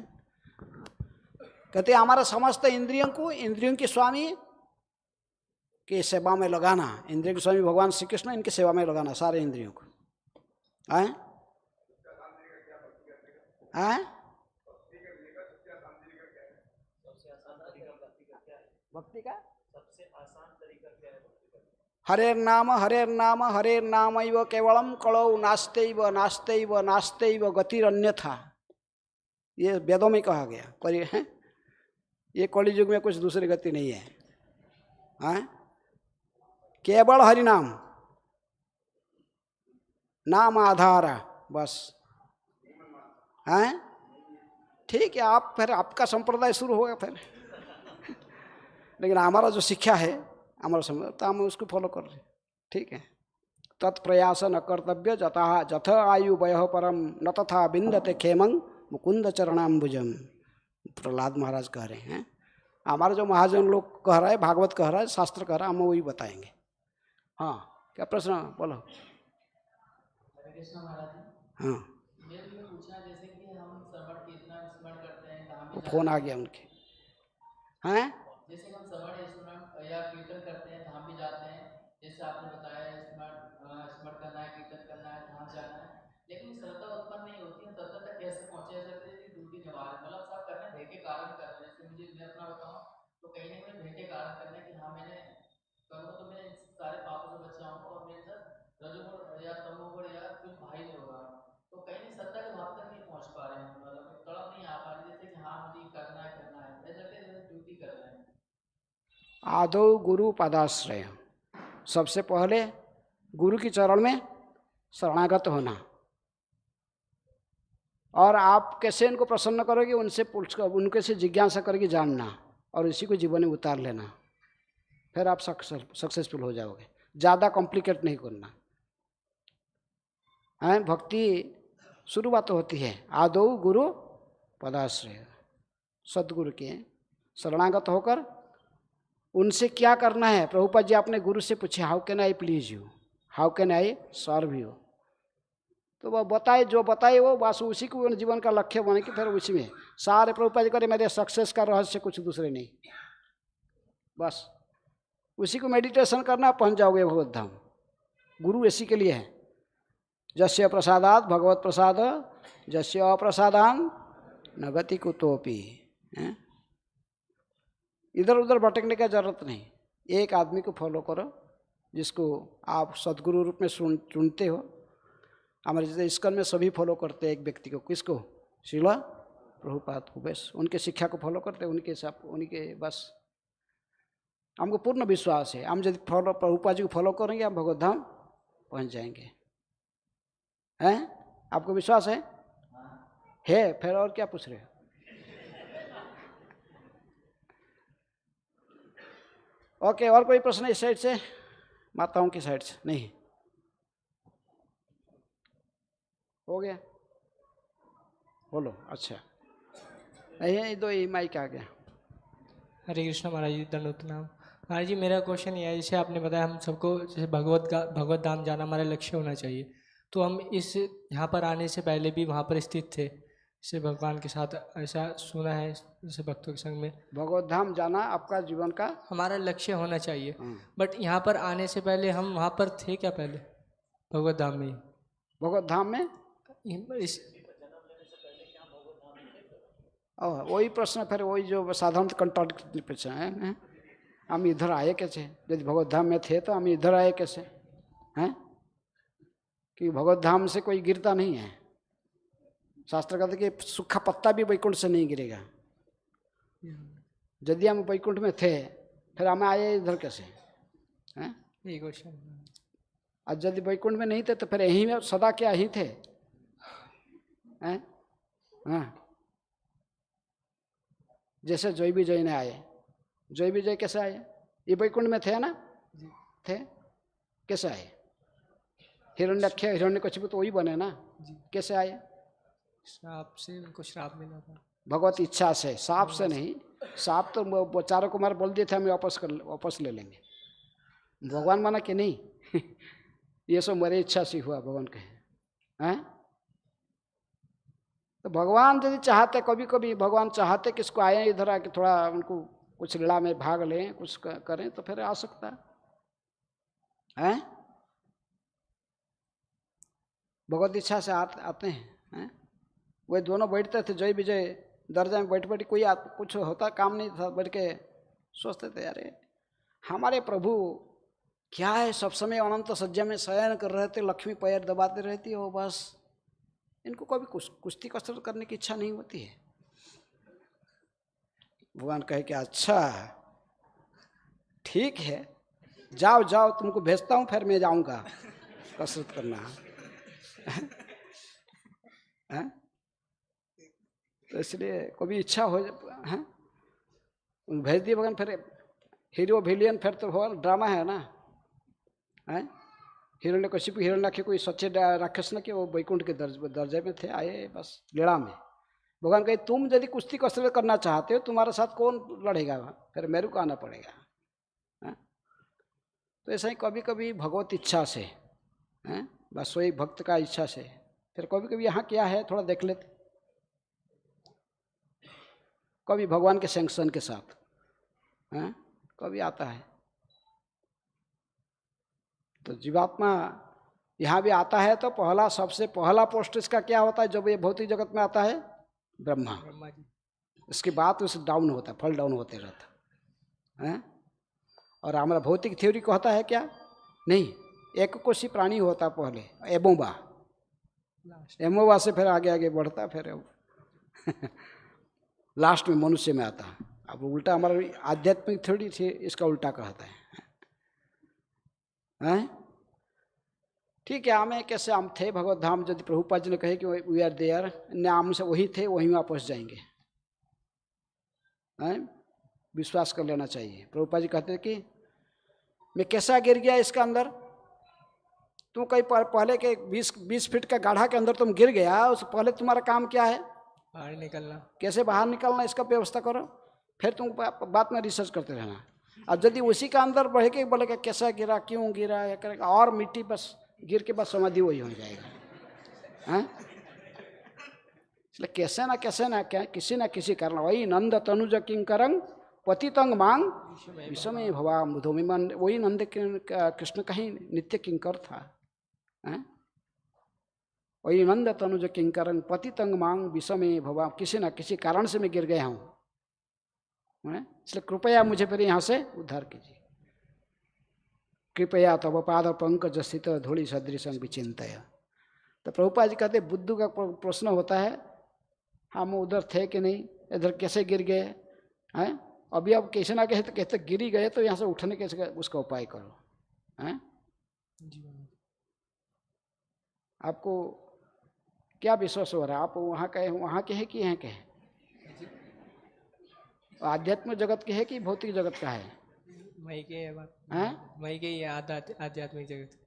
कहते हमारा समस्त इंद्रियों के स्वामी के सेवा में लगाना, इंद्रियों के स्वामी भगवान श्री कृष्ण, इनके सेवा में लगाना सारे इंद्रियों को। भक्ति का सबसे आसान तरीका क्या है? हरेर नाम हरेर्नामैव केवलम कलौ नास्तेव गतिरन्यथा। ये वेदों में कहा गया। पर ये कलि युग में कुछ दूसरी गति नहीं है। केवल हरिनाम, नाम आधार बस। ठीक है, आप फिर आपका संप्रदाय शुरू होगा फिर। लेकिन हमारा जो शिक्षा है, हमारा समय, तो हम उसको फॉलो कर रहे हैं। ठीक है। तत्प्रयास न कर्तव्य जथ आयु वय परम न तथा बिंदते खेमं मुकुंद चरणाम्बुजम। प्रहलाद महाराज कह रहे हैं। हमारा जो महाजन लोग कह रहा है, भागवत कह रहा है, शास्त्र कह रहा है, हम वही बताएंगे। हाँ, क्या प्रश्न बोलो। हरे कृष्ण महाराज। हाँ, मेरे लिए पूछना, जैसे कि हम श्रवण कीर्तन स्मरण करते हैं, कहाँ भी फोन आ गया उनके। हैं जैसे हम श्रवण स्मरण या कीर्तन करते हैं, धाम भी जाते हैं, जैसे आपने बताया स्मरण करना है, कीर्तन करना है, धाम जाना है, लेकिन श्रद्धा उत्पन्न नहीं होती है। तब तक कैसे पहुंचे? ऐसा ड्यूटी निभा रहे, मतलब सब करने भय के कारण कर रहे हैं। जैसे मुझे मैं अपना बताऊँ तो कहीं ना कहीं भय के कारण करना है कि हाँ मैंने करूँ तो मैं सारे पापों से बच जाऊँगा और मेरे साथ रजोगुण या तमोगुण या कुछ भाई नहीं होगा। तो कहीं नहीं श्रद्धा के भाव तक नहीं पहुँच पा रहे हैं, मतलब तड़प नहीं आ पा रही जैसे कि हाँ मुझे करना है ऐसा कैसे ड्यूटी कर रहे हैं। आदौ गुरु पदाश्रय, सबसे पहले गुरु के चरण में शरणागत होना। और आप कैसे इनको प्रसन्न करोगे, उनसे उनके से जिज्ञासा करके जानना और इसी को जीवन में उतार लेना, फिर आप सक्सेसफुल हो जाओगे। ज़्यादा कॉम्प्लिकेट नहीं करना है। भक्ति शुरुआत होती है आदौ गुरु पदाश्रय, सदगुरु के शरणागत होकर उनसे क्या करना है। प्रभुपाद जी आपने गुरु से पूछे, how can I please you, how can I serve you. तो वह बताए, जो बताए वो बस उसी को जीवन का लक्ष्य बने कि फिर उसी में सारे प्रभुपाद जी करे मेरे सक्सेस का रहस्य कुछ दूसरे नहीं, बस उसी को मेडिटेशन करना, पहुंच जाओगे भगवत धाम। गुरु इसी के लिए है। जस्य प्रसादात भगवत प्रसाद जस्य अप्रसादान न गति कुतोपि। इधर उधर भटकने का जरूरत नहीं, एक आदमी को फॉलो करो जिसको आप सदगुरु रूप में चुनते हो। हमारे जैसे इस्कॉन में सभी फॉलो करते हैं एक व्यक्ति को, किसको? श्रीला प्रभुपाद को, बस उनके शिक्षा को फॉलो करते हैं, उनके बस हमको पूर्ण विश्वास है, हम यदि प्रभुपाद जी को फॉलो करेंगे हम भगवत धाम पहुँच जाएंगे। हैं? आपको विश्वास है? फिर और क्या पूछ रहे हो? ओके, और कोई प्रश्न इस साइड से, माताओं की साइड से? नहीं हो गया, बोलो। अच्छा, नहीं दो ही माइक आ गया। हरे कृष्ण महाराज जी, दंडवत नाम। महाराज जी मेरा क्वेश्चन ये है, जैसे आपने बताया हम सबको जैसे भगवत धाम जाना हमारा लक्ष्य होना चाहिए, तो हम इस यहाँ पर आने से पहले भी वहाँ पर स्थित थे जैसे भगवान के साथ, ऐसा सुना है जैसे भक्तों के संग में। भगवत धाम जाना आपका जीवन का हमारा लक्ष्य होना चाहिए, बट यहाँ पर आने से पहले हम वहाँ पर थे क्या पहले भगवत धाम में? भगवत धाम में इस वही प्रश्न, फिर वही जो साधारण कंट्राडिक्टरी प्रश्न है। हम इधर आए कैसे? यदि भगवत धाम में थे तो हम इधर आए कैसे? हैं? कि भगवत धाम से कोई गिरता नहीं है। शास्त्र कहते कि सूखा पत्ता भी वैकुंठ से नहीं गिरेगा। यदि हम वैकुंठ में थे फिर हम आए इधर कैसे? हैं? ये क्वेश्चन। और यदि वैकुंठ में नहीं थे तो फिर यहीं में सदा क्या ही थे? हैं? हाँ, जैसे जय विजय ने आए, जय विजय कैसे आए? ये वैकुंठ में थे ना? थे। कैसे आए? हिरण्यक्ष हिरण्यकशिपु तो वही बने ना? कैसे आए? श्राप से, उनको श्राप मिला था भगवत इच्छा से, सांप से नहीं। सांप तो चारों कुमार बोल दिए थे हमें वापस ले लेंगे। भगवान माना कि नहीं? ये सब मेरी इच्छा से हुआ, भगवान कहे। हैं? तो भगवान यदि चाहते, कभी कभी भगवान चाहते कि इसको आए इधर आके थोड़ा उनको कुछ लीला में भाग लें, कुछ करें, तो फिर आ सकता है। भगवत इच्छा से आते हैं। वे दोनों बैठते थे जय विजय दर्जा में बैठ कोई कुछ होता काम नहीं था, बैठ के सोचते थे अरे हमारे प्रभु क्या है, सब समय अनंत सज्जा में शयन कर रहे थे, लक्ष्मी पैर दबाते रहती हो, बस इनको कभी कुश्ती कसरत करने की इच्छा नहीं होती है। भगवान कहे कि अच्छा ठीक है, जाओ जाओ, तुमको भेजता हूँ, फिर मैं जाऊँगा कसरत करना। तो इसलिए कभी इच्छा हो है भेज दिए भगवान। फिर हीरो विलियन फिर तो भगवान ड्रामा है ना। हिरण्यकशिपु हिरण्याक्ष कोई सच्चे राक्षस न कि वो वैकुंठ के दर्जे में थे, आए बस लीला में। भगवान कहे तुम यदि कुश्ती कसरत करना चाहते हो, तुम्हारे साथ कौन लड़ेगा? फिर मेरे को आना पड़ेगा। तो ऐसा ही कभी कभी भगवत इच्छा से, बस वही भक्त का इच्छा से। फिर कभी कभी यहाँ क्या है थोड़ा देख लेते, कभी भगवान के सैंक्शन के साथ कभी आता है। तो जीवात्मा यहाँ भी आता है तो सबसे पहला पोस्ट इसका क्या होता है? जब ये भौतिक जगत में आता है ब्रह्मा जी, इसके बाद उसे डाउन होता है, फल डाउन होते रहता है। और हमारा भौतिक थ्योरी कहता है क्या? नहीं, एक कोशी प्राणी होता पहले, एमोबा से फिर आगे आगे बढ़ता, फिर लास्ट में मनुष्य में आता है। अब उल्टा हमारा आध्यात्मिक थ्योरी थी, इसका उल्टा कहता है। ठीक है, हमें कैसे हम थे भगवत धाम, यदि प्रभुपाद जी ने कहे कि वी आर देयर, नाम से वही थे, वहीं वापस जाएंगे। विश्वास कर लेना चाहिए। प्रभुपाद जी कहते हैं कि मैं कैसा गिर गया इसका अंदर, तुम कहीं पहले के 20 फीट का गाढ़ा के अंदर तुम गिर गया, उससे पहले तुम्हारा काम क्या है? बाहर निकलना। कैसे बाहर निकलना इसका व्यवस्था करो, फिर तुम बाद में रिसर्च करते रहना। अब यदि उसी का अंदर बढ़ के बोलेगा कैसा गिरा, क्यों गिरा, या करेगा और मिट्टी, बस गिर के बाद समाधि वही हो जाएगा। इसलिए कैसे ना क्या किसी न किसी कारण, वही नंद तनुज किंकरंग पतितंग मांग विषमय भवा मुधोमिमान, वही नंद कृष्ण का ही नित्य किंकर था। वही नंद तनुज किंकरंग पतितंग मांग विषमे भवा, किसी न किसी कारण से मैं गिर गया हूँ, इसलिए कृपया मुझे फिर यहाँ से उद्धार कीजिए। कृपया तब पाद पंकज स्थित धूलि सदृशं विचिंतय। तो प्रभुपाद जी कहते बुद्धू का प्रश्न होता है, हम उधर थे कि नहीं, इधर कैसे गिर गए हैं, अभी अब कैसे ना कैसे तो कहते गिर ही गए, तो यहाँ से उठने कैसे, उसका उपाय करो हैं। आपको क्या विश्वास हो रहा है, आप वहाँ के हैं कि यहाँ के हैं, आध्यात्मिक जगत के है कि भौतिक जगत का है? वही के है बात, वही के ही आध्यात्मिक जगत।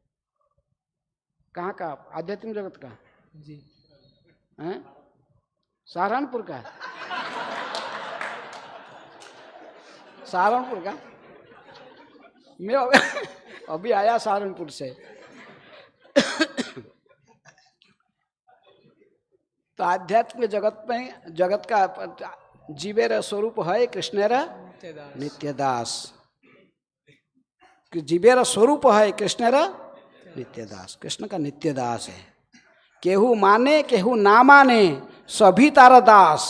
कहाँ का आध्यात्मिक जगत का? जी हैं, सहारनपुर का? सहारनपुर का? मैं अभी आया सहारनपुर से। तो आध्यात्मिक जगत का जीवेर स्वरूप है कृष्णेर नित्यदास। जीवेर स्वरूप है कृष्णेर नित्यदास, कृष्ण का नित्यदास है। केहू माने केहू ना माने सभी तार दास,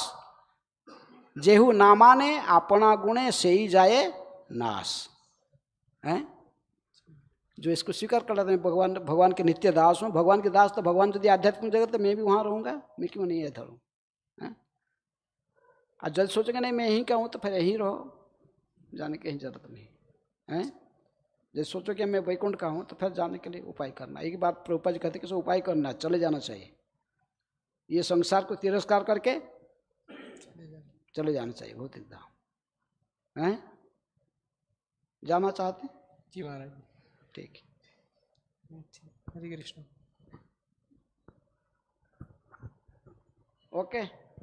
जेहू ना माने अपना गुणे से ही जाए नाश है। जो इसको स्वीकार कर लेते हैं भगवान के नित्य दास हूँ, भगवान के दास, तो भगवान यदि आध्यात्मिक जगत तो मैं भी वहाँ रहूँगा, मैं क्यों नहीं इधर हूँ? और जब सोचेंगे नहीं मैं यहीं का हूँ तो फिर यहीं रहो, जाने की जरूरत नहीं है। जब सोचो कि मैं वैकुंठ का हूँ तो फिर जाने के लिए उपाय करना। एक बात प्रभुपाद जी कहते कि उपाय करना, चले जाना चाहिए, ये संसार को तिरस्कार करके चले जाना चाहिए भौतिक धाम है। जाना चाहते? जी महाराज। ठीक, हरे कृष्ण। ओके।